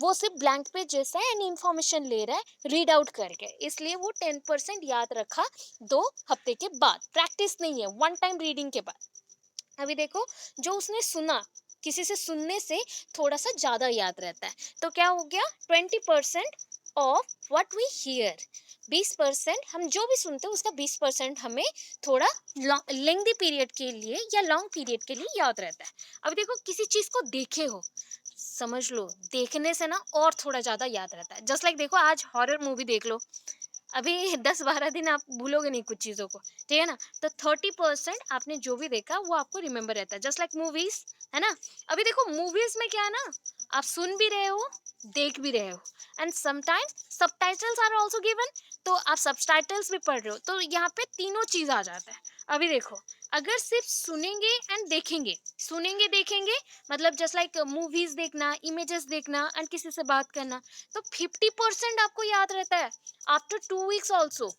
वो सिर्फ ब्लैंक पेज जैसा है एंड इंफॉर्मेशन ले रहा है रीड आउट करके, इसलिए वो 10% याद रखा 2 हफ्ते के बाद, प्रैक्टिस नहीं है, वन टाइम रीडिंग के बाद। अभी देखो जो उसने सुना, किसी से सुनने से थोड़ा सा ज्यादा याद रहता है, तो क्या हो गया 20% ऑफ व्हाट वी हियर। 20% हम जो भी सुनते हैं उसका 20% हमें थोड़ा लेंथी पीरियड के लिए या लॉन्ग पीरियड के लिए याद रहता है। अब देखो किसी चीज को देखे हो, समझ लो देखने से ना और थोड़ा ज्यादा याद रहता है। जस्ट लाइक देखो आज हॉरर मूवी देख लो, अभी 10-12 दिन आप भूलोगे नहीं कुछ चीज़ों को, ठीक है ना? तो 30% आपने जो भी देखा वो आपको रिमेंबर रहता है, जस्ट लाइक मूवीज़, है ना? अभी देखो मूवीज़ में क्या है ना, आप सुन भी रहे हो, देख भी रहे हो, and sometimes subtitles are also given, तो आप सबटाइटल्स भी पढ़ रहे हो, तो यहाँ पे तीनों चीज़ आ जाता है। अभी देखो, अगर सिर्फ सुनेंगे एंड देखेंगे, सुनेंगे देखेंगे मतलब जस्ट लाइक मूवीज़ देखना, इमेजेस देखना एंड किसी से बात करना, तो 50% आपको याद रहता है। After 2 weeks also,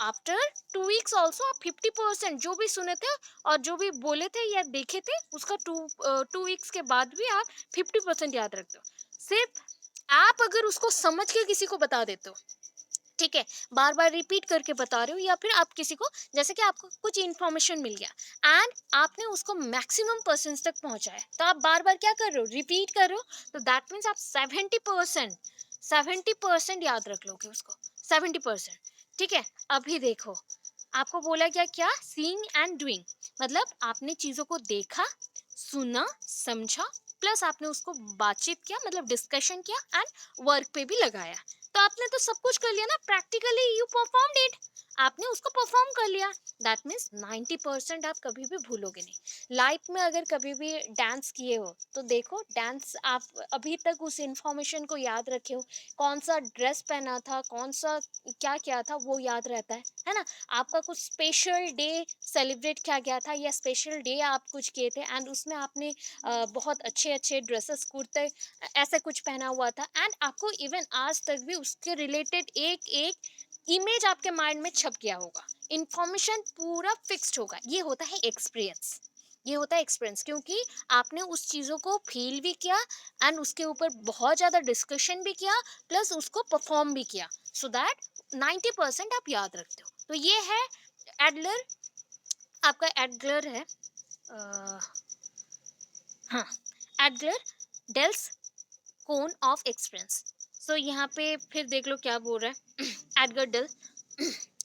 after 2 weeks also आप 50% जो भी सुने थे और जो भी बोले थे या देखे थे उसका 2 वीक्स के बाद भी आप 50% याद रखते हो। सिर्फ आप अगर उसको समझ के किसी को बता देते हो, ठीक है, बार बार रिपीट करके बता रहे हो, या फिर आप किसी को, जैसे कि आपको कुछ इन्फॉर्मेशन मिल गया एंड आपने उसको मैक्सिमम पर्सन तक पहुंचाया, तो आप बार बार क्या कर रहे हो, रिपीट कर रहे हो, तो दैट मीन्स आप 70% याद रख लोगे उसको, 70%। ठीक है, अभी देखो आपको बोला गया क्या, सीइंग एंड डूइंग, मतलब आपने चीजों को देखा, सुना, समझा, प्लस आपने उसको बातचीत किया मतलब डिस्कशन किया एंड वर्क पे भी लगाया। तो आपने तो सब कुछ कर लिया ना, प्रैक्टिकली यू परफॉर्म्ड इट, आपने उसको परफॉर्म कर लिया। दैट मीन्स 90% आप कभी भी भूलोगे नहीं। लाइफ में अगर कभी भी डांस किए हो तो देखो, डांस आप अभी तक उस इंफॉर्मेशन को याद रखे हो, कौन सा ड्रेस पहना था, कौन सा क्या क्या था वो याद रहता है ना? आपका कुछ स्पेशल डे सेलिब्रेट किया गया था या स्पेशल डे आप कुछ किए थे एंड उसमें आपने बहुत अच्छे अच्छे ड्रेसेस, कुर्ते ऐसे कुछ पहना हुआ था एंड आपको इवन आज तक भी उसके रिलेटेड एक एक इमेज आपके माइंड में छप गया होगा, इंफॉर्मेशन पूरा फिक्स्ड होगा। ये होता है एक्सपीरियंस, ये होता है एक्सपीरियंस, क्योंकि आपने उस चीज़ों को फील भी किया एंड उसके ऊपर बहुत ज़्यादा डिस्कशन भी किया, प्लस उसको परफॉर्म भी किया, सो दैट 90% आप याद रखते हो। तो ये है एडलर, आपका एडलर है, अ, हाँ, Adler Dale's cone of experience. So यहाँ पे फिर देख लो क्या बोल रहा है एडगर डेल।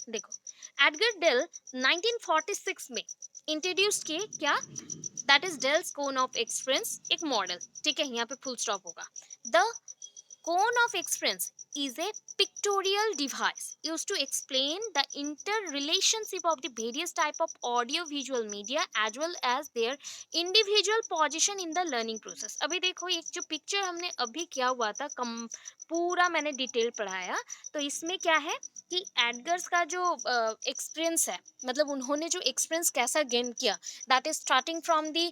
देखो, एडगर डेल 1946 में इंट्रोड्यूस किए क्या, that is Dale's cone of experience, एक मॉडल, ठीक है, यहाँ पे फुल स्टॉप होगा। The cone of experience is a pictorial device used to explain the interrelationship of the various type of audio visual media as well as their individual position in the learning process। अभी देखो एक जो picture हमने अभी किया हुआ था, कम पूरा मैंने डिटेल पढ़ाया, तो इसमें क्या है कि एडगर्स का जो एक्सपीरियंस है, मतलब उन्होंने जो एक्सपीरियंस कैसा गेन किया, that is starting from the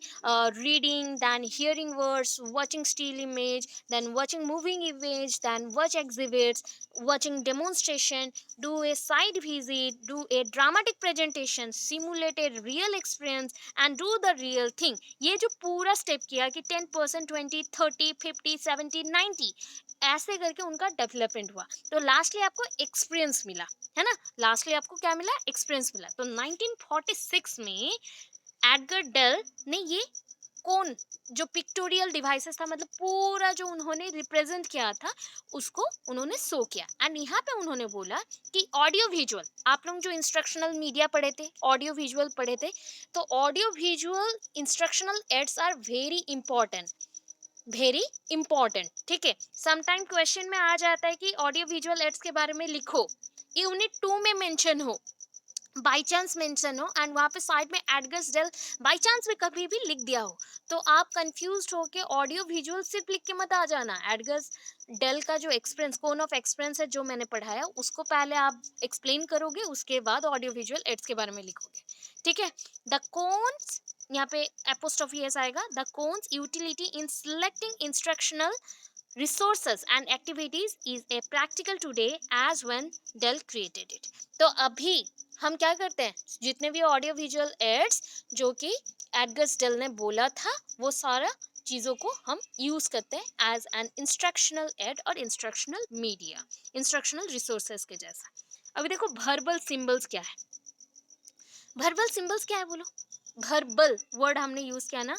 reading, then hearing words, watching still image, then watching moving image, then watch exhibits, watching demonstration, do a site visit, do a dramatic presentation, simulate a real experience and do the real thing। ये जो पूरा step किया कि 10%, 20, 30, 50, 70, 90 ऐसे करके उनका development हुआ, तो लास्टली आपको एक्सपीरियंस मिला, है ना? लास्टली आपको क्या मिला, एक्सपीरियंस मिला। तो 1946 में एडगर डेल ने ये कौन, जो पिक्टोरियल डिवाइसेस था, मतलब पूरा जो उन्होंने रिप्रेजेंट किया था उसको उन्होंने शो किया एंड यहाँ पे उन्होंने बोला कि ऑडियो विजुअल, आप लोग जो इंस्ट्रक्शनल मीडिया पढ़े थे, ऑडियो विजुअल पढ़े थे, तो audio visual instructional aids are very important, very important, ठीक है। समटाइम क्वेश्चन में आ जाता है कि ऑडियो विजुअल एड्स के बारे में लिखो, यूनिट 2 में मेंशन हो, बाई चांस मेंशन हो एंड वहाँ पे साइड में एडगर्स डेल बाई चांस भी कभी भी लिख दिया हो, तो आप कंफ्यूज होके ऑडियो विजुअल सिर्फ लिख के मत आ जाना। एडगर्स डेल का जो एक्सपीरियंस, कोन ऑफ एक्सपीरियंस है जो मैंने पढ़ाया, उसको पहले आप एक्सप्लेन करोगे, उसके बाद ऑडियो विजुअल एड्स के बारे में लिखोगे, ठीक है। द कोन्स, यहाँ पे एपोस्ट्रोफी एस आएगा, the cons utility in selecting instructional resources and activities is a practical today as when Dell created it। तो अभी हम क्या करते हैं, जितने भी ऑडियो विजुअल एड्स जो कि एडगर्स डेल ने बोला था वो सारा चीज़ों को हम यूज़ करते हैं एज एन इंस्ट्रक्शनल एड और इंस्ट्रक्शनल मीडिया, इंस्ट्रक्शनल रिसोर्सेज के जैसा। अभी देखो वर्बल सिंबल्स क्या है, वर्बल सिंबल्स क्या है बोलो, वर्बल वर्ड हमने यूज़ किया ना,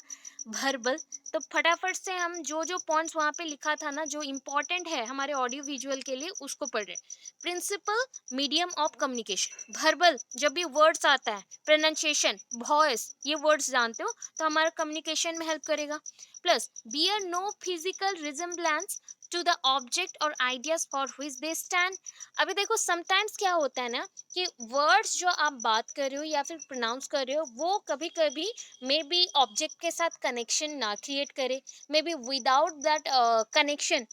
वर्बल, तो फटाफट से हम जो पॉइंट्स वहाँ पे लिखा था ना, जो इम्पोर्टेंट है हमारे ऑडियो विजुअल के लिए, उसको पढ़ रहे। Principal medium of communication, verbal जब भी वर्ड्स आता है, प्रोनाउंसिएशन, वॉइस, ये वर्ड्स जानते हो तो हमारा कम्युनिकेशन में हेल्प करेगा। Plus bear no physical resemblance to the object और ideas for which they stand. अभी देखो समटाइम्स क्या होता है ना, कि वर्ड्स जो आप बात कर रहे हो या फिर प्रोनाउंस कर रहे हो, वो कभी कभी मे बी ऑब्जेक्ट के साथ कनेक्शन ना क्रिएट करे, may be without that connection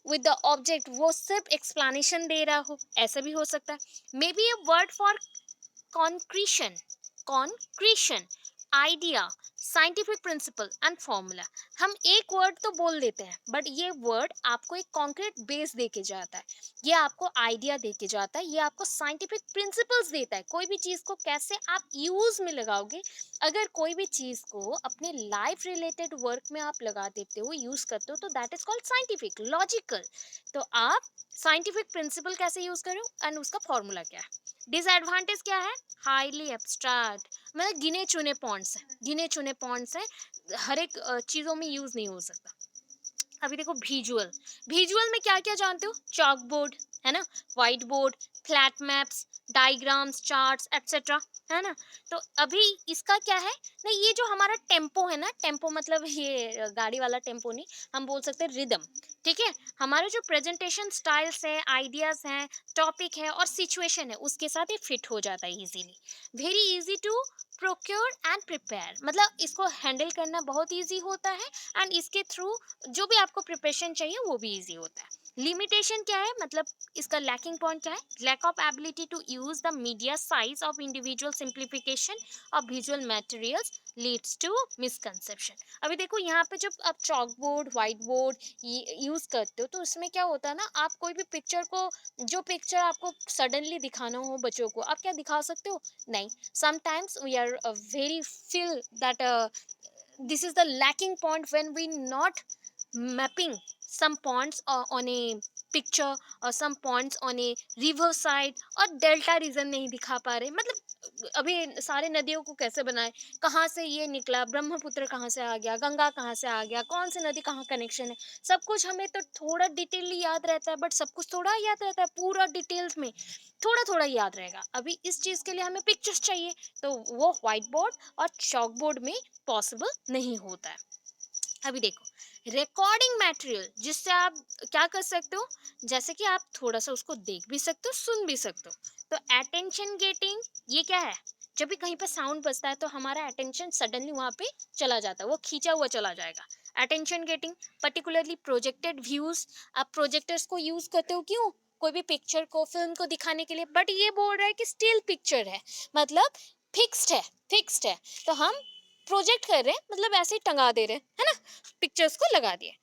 with the object, वो सिर्फ एक्सप्लेनेशन दे रहा हो, ऐसा भी हो सकता है। May be a word for concretion concretion idea, scientific principle and formula. हम एक वर्ड तो बोल देते हैं, बट ये वर्ड आपको एक कॉन्क्रीट बेस दे के जाता है, ये आपको आइडिया दे के जाता है, ये आपको साइंटिफिक प्रिंसिपल्स देता है, कोई भी चीज को कैसे आप यूज में लगाओगे। अगर कोई भी चीज को अपने लाइफ रिलेटेड वर्क में आप लगा देते हो, यूज करते हो, तो that is called scientific logical. तो आप साइंटिफिक प्रिंसिपल कैसे यूज करो एंड उसका फॉर्मूला क्या है। डिसएडवांटेज क्या है, हाईली एब्स्ट्रैक्ट, मतलब गिने चुने पॉइंट्स हैं, गिने चुने पॉइंट्स हैं, हर एक चीजों में यूज नहीं हो सकता। अभी देखो विजुअल, विजुअल में क्या क्या जानते हो, चॉक बोर्ड है ना, white board, flat maps, diagrams, charts etcetera, है ना। तो अभी इसका क्या है ना, ये जो हमारा टेम्पो है ना, टेम्पो मतलब ये गाड़ी वाला टेम्पो नहीं, हम बोल सकते हैं रिदम। ठीक है, हमारे जो प्रेजेंटेशन स्टाइल्स है, आइडियाज हैं, टॉपिक है और सिचुएशन है, उसके साथ ये फिट हो जाता है easily. Very easy to procure and prepare, मतलब इसको हैंडल करना बहुत इजी होता है, एंड इसके थ्रू जो भी आपको प्रिपरेशन चाहिए वो भी इजी होता है। लिमिटेशन क्या है, मतलब इसका लैकिंग पॉइंट क्या है, lack of ability to use the media size of individual simplification of visual materials leads to misconception. अभी देखो यहाँ पे जब आप chalk board, white board use करते हो, तो उसमें क्या होता है ना, आप कोई भी पिक्चर को, जो पिक्चर आपको सडनली दिखाना हो बच्चों को, आप क्या दिखा सकते हो, नहीं। sometimes we are very feel that this is the lacking point when we not mapping some points on a picture or some points on a river side, और डेल्टा रीजन नहीं दिखा पा रहे, मतलब अभी सारे नदियों को कैसे बनाए, कहाँ से ये निकला, ब्रह्मपुत्र कहाँ से आ गया, गंगा कहाँ से आ गया, कौन सी नदी कहाँ कनेक्शन है, सब कुछ हमें तो थोड़ा डिटेलली याद रहता है, बट सब कुछ थोड़ा याद रहता है, पूरा डिटेल्स में थोड़ा थोड़ा याद रहेगा। अभी इस चीज के लिए हमें पिक्चर्स चाहिए, तो वो व्हाइट बोर्ड और चॉक बोर्ड में पॉसिबल नहीं होता है। अभी देखो रिकॉर्डिंग मटेरियल, जिससे आप क्या कर सकते हो, जैसे कि आप थोड़ा सा उसको देख भी सकते हो, सुन भी सकते हो। तो अटेंशन गेटिंग, ये क्या है, जब भी कहीं पर साउंड बजता है तो हमारा अटेंशन सडनली वहां पे चला जाता है, वो खींचा हुआ चला जाएगा। Attention getting, particularly projected views, आप प्रोजेक्टर्स को यूज करते हो क्यों, कोई भी पिक्चर को, फिल्म को दिखाने के लिए, बट ये बोल रहा है कि स्टिल पिक्चर है, मतलब फिक्स्ड है, फिक्स्ड है। तो हम प्रोजेक्ट कर रहे हैं, मतलब ऐसे ही टंगा दे रहे हैं, है ना, पिक्चर्स को लगा दिए।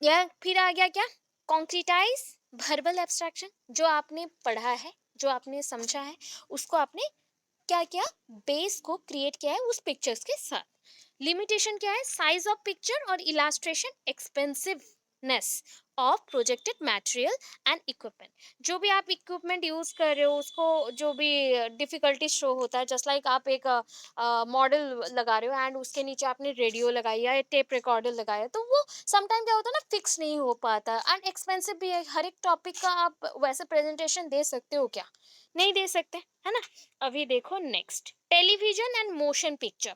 या फिर आ गया क्या, कॉन्क्रिटाइज, वर्बल एब्स्ट्रैक्शन, जो आपने पढ़ा है, जो आपने समझा है, उसको आपने क्या किया, बेस को क्रिएट किया है उस पिक्चर्स के साथ। लिमिटेशन क्या है, साइज ऑफ पिक्चर और illustration expensiveness of projected material and equipment. जो भी आप इक्विपमेंट यूज कर रहे हो, उसको जो भी डिफिकल्टी शो होता है, जस्ट लाइक आप एक मॉडल लगा रहे हो एंड उसके नीचे आपने रेडियो लगाई या टेप रिकॉर्डर लगाया, तो वो समटाइम क्या होता है ना, फिक्स नहीं हो पाता एंड एक्सपेंसिव भी है। हर एक टॉपिक का आप वैसे प्रेजेंटेशन दे सकते हो क्या, नहीं दे सकते, है ना। अभी देखो next, television and motion picture.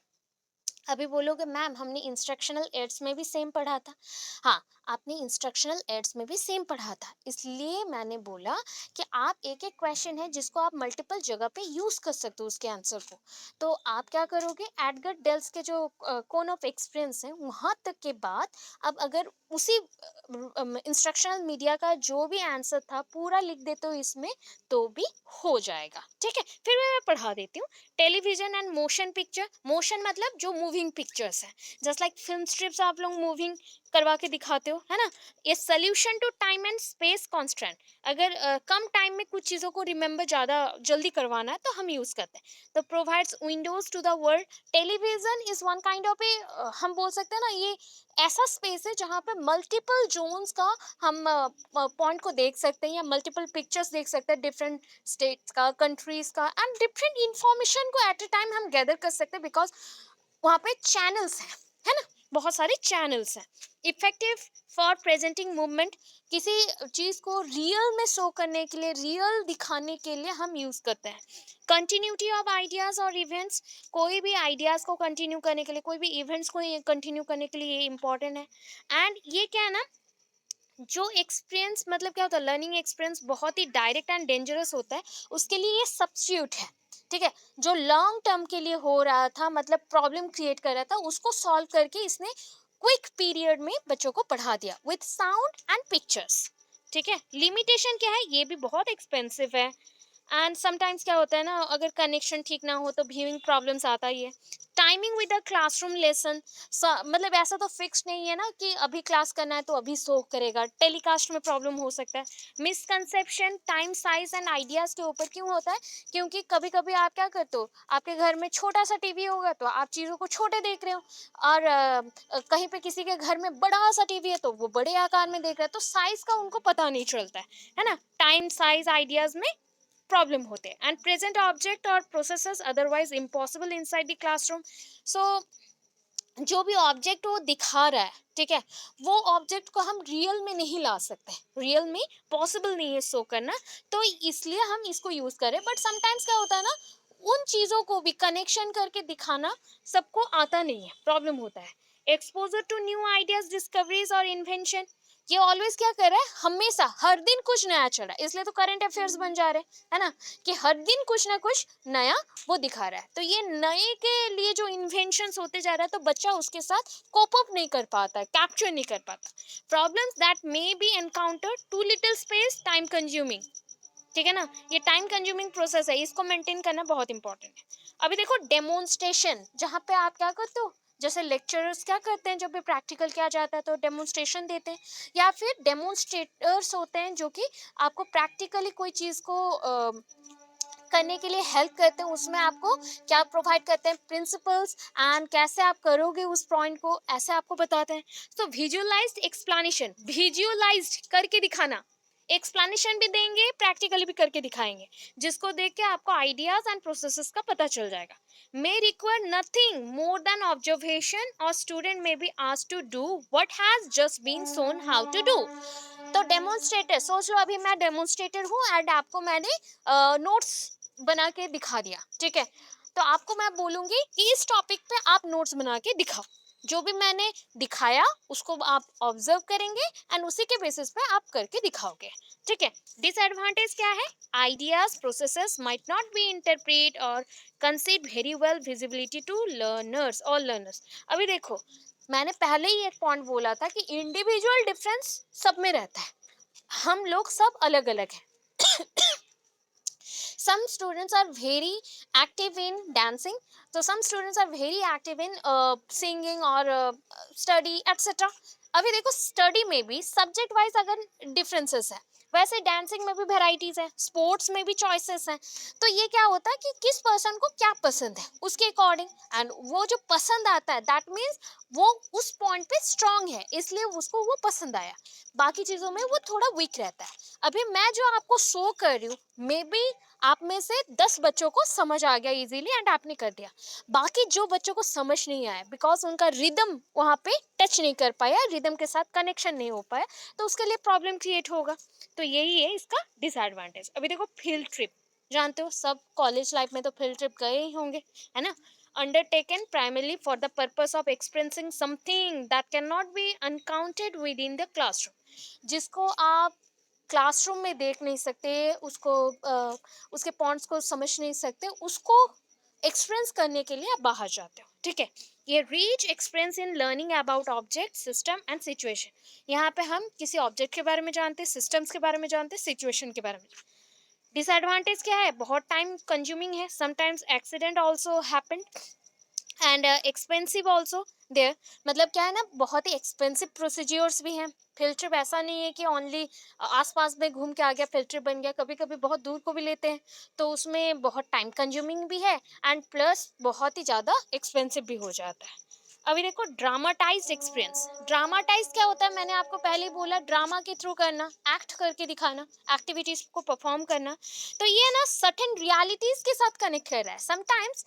अभी बोलोगे मैम हमने इंस्ट्रक्शनल एड्स में भी सेम पढ़ा था, हाँ, आपने इंस्ट्रक्शनल एड्स में भी सेम पढ़ा था, इसलिए मैंने बोला कि आप एक एक क्वेश्चन है जिसको आप मल्टीपल जगह पे यूज कर सकते हो उसके आंसर को। तो आप क्या करोगे, एडगर डेल्स के जो कोन ऑफ एक्सपीरियंस है वहां तक के बाद, अब अगर उसी इंस्ट्रक्शनल मीडिया का जो भी आंसर था पूरा लिख देते हो इसमें, तो भी हो जाएगा। ठीक है, फिर मैं पढ़ा देती हूँ। Television and motion picture, motion मतलब जो मूविंग पिक्चर्स है, जस्ट लाइक फिल्म स्ट्रिप्स आप लोग मूविंग करवा के दिखाते हो, है ना। ये solution to time and space constant, अगर कम टाइम में कुछ चीज़ों को रिमेंबर ज़्यादा जल्दी करवाना है तो हम यूज़ करते हैं। तो provides windows to the world. Television is one kind of a, हम बोल सकते हैं ना, ये ऐसा स्पेस है जहाँ पे मल्टीपल जोन्स का हम पॉइंट को देख सकते हैं, या मल्टीपल पिक्चर्स देख सकते हैं डिफरेंट स्टेट्स का, कंट्रीज का, एंड डिफरेंट इंफॉर्मेशन को एट ए टाइम हम गैदर कर सकते हैं, बिकॉज वहाँ पे चैनल्स हैं, है ना। बहुत सारे चैनल्स हैं। इफेक्टिव फॉर प्रेजेंटिंग मूवमेंट, किसी चीज को रियल में शो करने के लिए, रियल दिखाने के लिए हम यूज करते हैं। कंटिन्यूटी ऑफ आइडियाज और इवेंट्स, कोई भी आइडियाज को कंटिन्यू करने के लिए, कोई भी इवेंट्स को कंटिन्यू करने के लिए ये इंपॉर्टेंट है। एंड ये क्या है ना, जो एक्सपीरियंस मतलब क्या होता है, लर्निंग एक्सपीरियंस बहुत ही डायरेक्ट एंड डेंजरस होता है, उसके लिए ये सब्स्टिट्यूट है। ठीक है, जो लॉन्ग टर्म के लिए हो रहा था, मतलब प्रॉब्लम क्रिएट कर रहा था, उसको सॉल्व करके इसने क्विक पीरियड में बच्चों को पढ़ा दिया विथ साउंड एंड पिक्चर्स। ठीक है, लिमिटेशन क्या है, ये भी बहुत एक्सपेंसिव है। एंड समटाइम्स क्या होता है ना, अगर कनेक्शन ठीक ना हो तो व्यूइंग प्रॉब्लम्स आता ही है। Timing with the classroom lesson, मतलब ऐसा तो फिक्स नहीं है ना कि अभी क्लास करना है तो अभी शो करेगा, टेलीकास्ट में प्रॉब्लम हो सकता है। Misconception time size and ideas के ऊपर क्यों होता है, क्योंकि कभी कभी आप क्या करते हो, आपके घर में छोटा सा टीवी होगा तो आप चीज़ों को छोटे देख रहे हो, और कहीं पे किसी के घर में बड़ा सा टीवी है तो वो बड़े आकार में देख रहा है, तो साइज का उनको पता नहीं चलता है ना, टाइम साइज आइडियाज में प्रॉब्लम होते हैं। एंड प्रेजेंट ऑब्जेक्ट और processes otherwise impossible inside the classroom. So जो भी ऑब्जेक्ट वो दिखा रहा है, ठीक है, वो ऑब्जेक्ट को हम रियल में नहीं ला सकते, रियल में पॉसिबल नहीं है शो करना, तो इसलिए हम इसको यूज करें। बट समटाइम्स क्या होता है ना, उन चीजों को भी कनेक्शन करके दिखाना सबको आता नहीं है, प्रॉब्लम होता है। Exposure to new ideas, discoveries और इन्वेंशन, ये ऑलवेज क्या कर रहा है, हमेशा हर दिन कुछ नया चल रहा है, इसलिए तो करंट अफेयर्स बन जा रहे हैं, है ना, कि हर दिन कुछ ना कुछ नया वो दिखा रहा है। तो ये नए के लिए जो इन्वेंशंस होते जा रहा है, तो बच्चा उसके साथ कोप अप नहीं कर पाता है, कैप्चर नहीं कर पाता। Problems that may be encounter, too little space, time consuming. ठीक है ना, ये टाइम कंज्यूमिंग प्रोसेस है, इसको मेंटेन करना बहुत इंपॉर्टेंट है। अभी देखो डेमोन्स्ट्रेशन, जहाँ पे आप क्या करते हो, जैसे लेक्चरर्स क्या करते हैं, जब भी प्रैक्टिकल किया जाता है तो डेमोन्स्ट्रेशन देते हैं, या फिर डेमोन्स्ट्रेटर्स होते हैं जो कि आपको प्रैक्टिकली कोई चीज़ को करने के लिए हेल्प करते हैं, उसमें आपको क्या प्रोवाइड करते हैं, प्रिंसिपल्स, एंड कैसे आप करोगे उस पॉइंट को, ऐसे आपको बताते हैं। सो विजुअलाइज्ड एक्सप्लेनेशन, विजुअलाइज्ड करके दिखाना, एक्सप्लेनेशन भी देंगे, प्रैक्टिकली भी करके दिखाएंगे, जिसको देख के आपको आइडियाज एंड प्रोसेसेस का पता चल जाएगा। May require nothing more than observation, और student may be asked to do what has just been shown how to do. तो डेमोन्स्ट्रेटर, सोच लो अभी मैं डेमोन्स्ट्रेटर हूँ एंड आपको मैंने नोट्स बना के दिखा दिया, ठीक है, तो आपको मैं बोलूंगी कि इस टॉपिक पे आप नोट्स बना के दिखाओ, जो भी मैंने दिखाया उसको आप ऑब्जर्व करेंगे एंड उसी के बेसिस पे आप करके दिखाओगे। ठीक है, डिसएडवांटेज क्या है, ideas processes might not be interpret और conceived very well visibility to learners और लर्नर्स। अभी देखो, मैंने पहले ही एक पॉइंट बोला था कि इंडिविजुअल डिफरेंस सब में रहता है, हम लोग सब अलग अलग हैं। Some students are very active in dancing, so some students are very active in singing or study etc. अभी देखो, स्टडी में भी सब्जेक्ट वाइज अगर डिफरेंसेस है, वैसे डांसिंग में भी वेराइटीज है, स्पोर्ट्स में भी चॉइसेस हैं। तो ये क्या होता है कि किस पर्सन को क्या पसंद है उसके अकॉर्डिंग, एंड वो जो पसंद आता है दैट मीन्स वो उस पॉइंट पे स्ट्रांग है, इसलिए उसको वो पसंद आया, बाकी चीज़ों में वो थोड़ा वीक रहता है। अभी मैं जो आपको शो कर रही हूँ, मे बी आप में से 10 बच्चों को समझ आ गया इजीली एंड आपने कर दिया, बाकी जो बच्चों को समझ नहीं आया बिकॉज उनका रिदम वहाँ पे टच नहीं कर पाया, रिदम के साथ कनेक्शन नहीं हो पाया, तो उसके लिए प्रॉब्लम क्रिएट होगा। तो यही है इसका डिसएडवांटेज। अभी देखो फील्ड ट्रिप, जानते हो सब कॉलेज लाइफ में तो फील्ड ट्रिप गए ही होंगे, है ना, undertaken primarily for the purpose of experiencing something that cannot be encountered within the classroom, जिसको आप क्लासरूम में देख नहीं सकते, उसको उसके पॉइंट्स को समझ नहीं सकते, उसको एक्सपीरियंस करने के लिए आप बाहर जाते हो। ठीक है, ये reach experience in learning about object system and situation, यहाँ पे हम किसी ऑब्जेक्ट के बारे में जानते हैं, सिस्टम्स के बारे में जानते हैं, सिचुएशन के बारे में। डिसएडवांटेज क्या है, बहुत टाइम कंज्यूमिंग है, sometimes accident also happen and expensive also there, मतलब क्या है ना, बहुत ही एक्सपेंसिव प्रोसीड्योर्स भी हैं। फील्ड ट्रिप ऐसा नहीं है कि ओनली आसपास में घूम के आ गया फील्ड ट्रिप बन गया, कभी कभी बहुत दूर को भी लेते हैं, तो उसमें बहुत टाइम कंज्यूमिंग भी है एंड प्लस बहुत ही ज़्यादा एक्सपेंसिव भी हो जाता है। अभी देखो ड्रामाटाइज्ड एक्सपीरियंस, ड्रामाटाइज क्या होता है, मैंने आपको पहले ही बोला, ड्रामा के थ्रू करना, एक्ट करके दिखाना, एक्टिविटीज को परफॉर्म करना। तो ये ना सर्टेन रियलिटीज के साथ कनेक्ट कर रहा है। समटाइम्स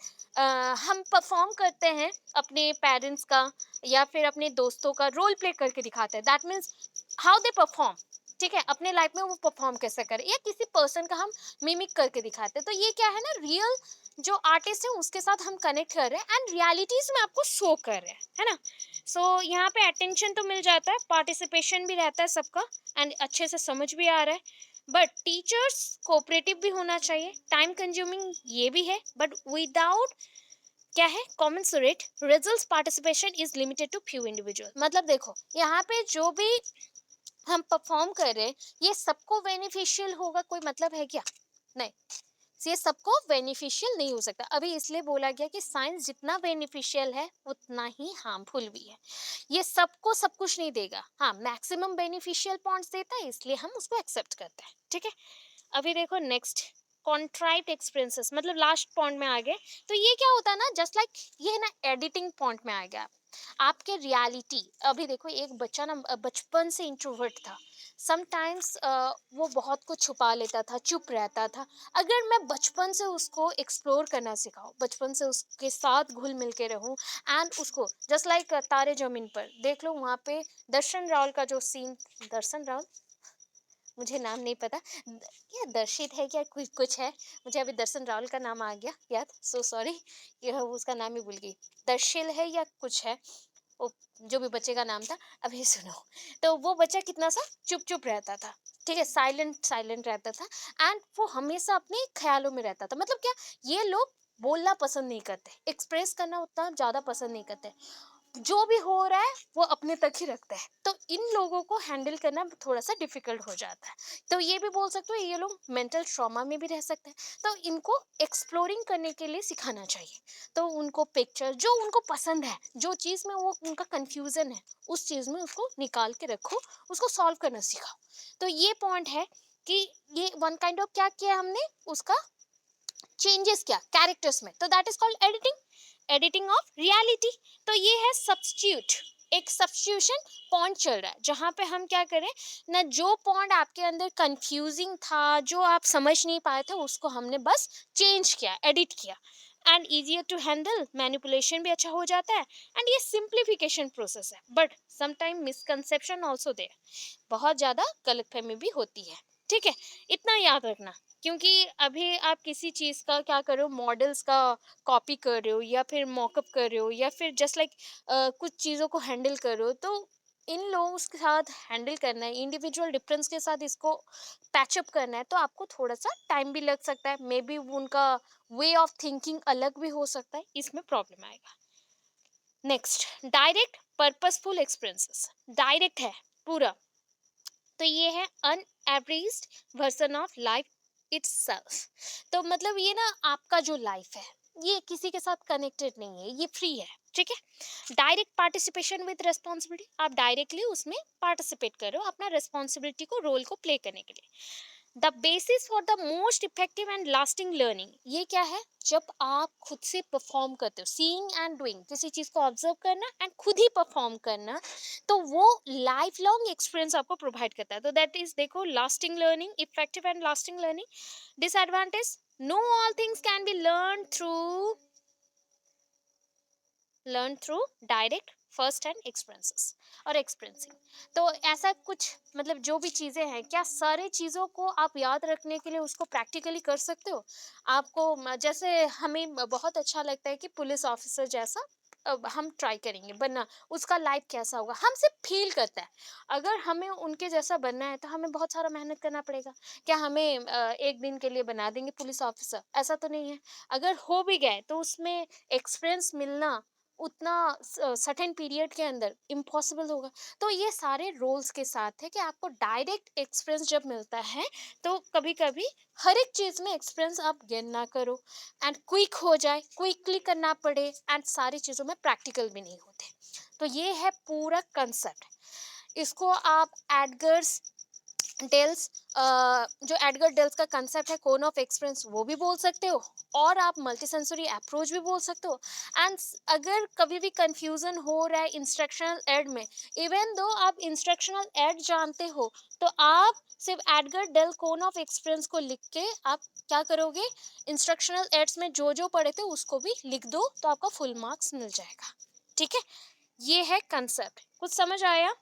हम परफॉर्म करते हैं अपने पेरेंट्स का या फिर अपने दोस्तों का रोल प्ले करके दिखाते हैं, that means how they perform. ठीक है, अपने लाइफ में वो परफॉर्म कैसे करें, या किसी पर्सन का हम मिमिक करके दिखाते हैं। तो ये क्या है ना, रियल जो आर्टिस्ट है उसके साथ हम कनेक्ट कर रहे हैं एंड रियलिटीज में आपको शो कर रहे हैं, है ना। सो यहाँ पे अटेंशन तो मिल जाता है, पार्टिसिपेशन भी रहता है सबका, एंड अच्छे से समझ भी आ रहा है। बट टीचर्स कोऑपरेटिव भी होना चाहिए, टाइम कंज्यूमिंग ये भी है, बट विदाउट क्या है commensurate results, participation is limited to few individual. मतलब देखो यहाँ पे जो भी हम परफॉर्म कर रहे हैं ये सबको बेनिफिशियल होगा, कोई मतलब है क्या, नहीं। ये सबको बेनिफिशियल नहीं हो सकता। अभी इसलिए बोला गया कि साइंस जितना बेनिफिशियल है उतना ही हार्मफुल भी है। ये सबको सब कुछ नहीं देगा, हाँ मैक्सिमम बेनिफिशियल पॉइंट्स देता है, इसलिए हम उसको एक्सेप्ट करते हैं, ठीक है। अभी देखो नेक्स्ट, कॉन्ट्राइट एक्सपीरियंसेस, मतलब लास्ट पॉइंट में आ गए। तो ये क्या होता है ना, जस्ट लाइक ये ना एडिटिंग पॉइंट में आ गया आपके रियलिटी। अभी देखो एक बच्चा ना बचपन से इंट्रोवर्ट था, समटाइम्स वो बहुत कुछ छुपा लेता था, चुप रहता था। अगर मैं बचपन से उसको एक्सप्लोर करना सिखाऊं, बचपन से उसके साथ घुल मिल के रहूं, एंड उसको जस्ट लाइक तारे जमीन पर देख लो, वहाँ पे दर्शन रावल का जो सीन, दर्शन रावल, मुझे नाम नहीं पता, क्या दर्शित है क्या कुछ कुछ है, मुझे अभी दर्शन रावल का नाम आ गया याद, सो सॉरी, यह उसका नाम ही भूल गई, दर्शिल है या कुछ है वो, जो भी बच्चे का नाम था। अभी सुनो, तो वो बच्चा कितना सा चुप चुप रहता था, ठीक है, साइलेंट साइलेंट रहता था, एंड वो हमेशा अपने ख्यालों में रहता था। मतलब क्या, ये लोग बोलना पसंद नहीं करते, एक्सप्रेस करना उतना ज्यादा पसंद नहीं करते, जो भी हो रहा है वो अपने तक ही रखता है। तो इन लोगों को हैंडल करना थोड़ा सा डिफिकल्ट हो जाता है। तो ये भी बोल सकते हो ये लोग मेंटल ट्रॉमा में भी रह सकते हैं। तो इनको एक्सप्लोरिंग करने के लिए सिखाना चाहिए। तो उनको पिक्चर जो उनको पसंद है, जो चीज़ में वो उनका कंफ्यूजन है, उस चीज़ में उसको निकाल के रखो, उसको सॉल्व करना सिखाओ। तो ये पॉइंट है कि ये वन काइंड ऑफ क्या किया हमने, उसका चेंजेस क्या कैरेक्टर्स में, तो that is called editing, editing of reality. तो ये है सब्स्टिट्यूट, एक सब्स्टिट्यूशन पॉइंट चल रहा है जहां पे हम क्या करें ना, जो पॉइंट आपके अंदर कंफ्यूजिंग था, जो आप समझ नहीं पाए थे, उसको हमने बस चेंज किया, एडिट किया, and easier to handle, manipulation भी अच्छा हो जाता है, एंड ये सिंप्लीफिकेशन प्रोसेस है। But sometime misconception also there, बहुत ज़्यादा गलतफहमी भी होती है, ठीक है, इतना याद रखना। क्योंकि अभी आप किसी चीज़ का क्या कर रहे हो, मॉडल्स का कॉपी कर रहे हो या फिर मॉकअप कर रहे हो या फिर जस्ट लाइक कुछ चीज़ों को हैंडल कर रहे हो, तो इन लोगों के साथ हैंडल करना है, इंडिविजुअल डिफरेंस के साथ इसको पैचअप करना है, तो आपको थोड़ा सा टाइम भी लग सकता है, मे बी उनका वे ऑफ थिंकिंग अलग भी हो सकता है, इसमें प्रॉब्लम आएगा। Next, direct purposeful experiences, direct है पूरा, तो ये है अनएवरेज्ड वर्जन ऑफ लाइफ इटसेल्फ। तो मतलब ये ना आपका जो लाइफ है ये किसी के साथ कनेक्टेड नहीं है, ये फ्री है, ठीक है। डायरेक्ट पार्टिसिपेशन विद रिस्पॉन्सिबिलिटी, आप डायरेक्टली उसमें पार्टिसिपेट कर रहे हो अपना रिस्पॉन्सिबिलिटी को, रोल को प्ले करने के लिए। The basis for the most effective and lasting learning, ये क्या है, जब आप खुद से परफॉर्म करते हो, सीइंग एंड डूइंग, किसी चीज को ऑब्जर्व करना एंड खुद ही परफॉर्म करना, तो वो लाइफ लॉन्ग एक्सपीरियंस आपको प्रोवाइड करता है। तो दैट इज देखो lasting learning, effective and lasting learning. Disadvantage, know all things can be learn through direct first hand experiences और एक्सपीरियंसिंग। तो ऐसा कुछ मतलब जो भी चीज़ें हैं, क्या सारे चीज़ों को आप याद रखने के लिए उसको प्रैक्टिकली कर सकते हो। आपको जैसे हमें बहुत अच्छा लगता है कि पुलिस ऑफिसर जैसा हम ट्राई करेंगे बनना, उसका लाइफ कैसा होगा हम सिर्फ फील करता है। अगर हमें उनके जैसा बनना है तो हमें बहुत सारा मेहनत करना पड़ेगा। क्या हमें एक दिन के लिए बना देंगे पुलिस ऑफिसर, ऐसा तो नहीं है। अगर हो भी गए तो उसमें एक्सपीरियंस मिलना उतना सर्टेन पीरियड के अंदर इम्पॉसिबल होगा। तो ये सारे रोल्स के साथ है कि आपको डायरेक्ट एक्सपीरियंस जब मिलता है तो कभी कभी हर एक चीज़ में एक्सपीरियंस आप गेन ना करो एंड क्विक हो जाए, क्विकली करना पड़े, एंड सारी चीज़ों में प्रैक्टिकल भी नहीं होते। तो ये है पूरा कंसेप्ट। इसको आप एडगर्स डेल्स जो एडगर डेल्स का कंसेप्ट है कोन ऑफ एक्सपीरियंस, वो भी बोल सकते हो, और आप मल्टी सेंसरी अप्रोच भी बोल सकते हो। एंड अगर कभी भी कंफ्यूजन हो रहा है इंस्ट्रक्शनल एड में, इवन दो आप इंस्ट्रक्शनल एड जानते हो, तो आप सिर्फ Edgar Dale cone of experience को लिख के आप क्या करोगे, इंस्ट्रक्शनल एड्स में जो जो पढ़े थे उसको भी लिख दो, तो आपका फुल मार्क्स मिल जाएगा। ठीक है, ये है कंसेप्ट, कुछ समझ आया?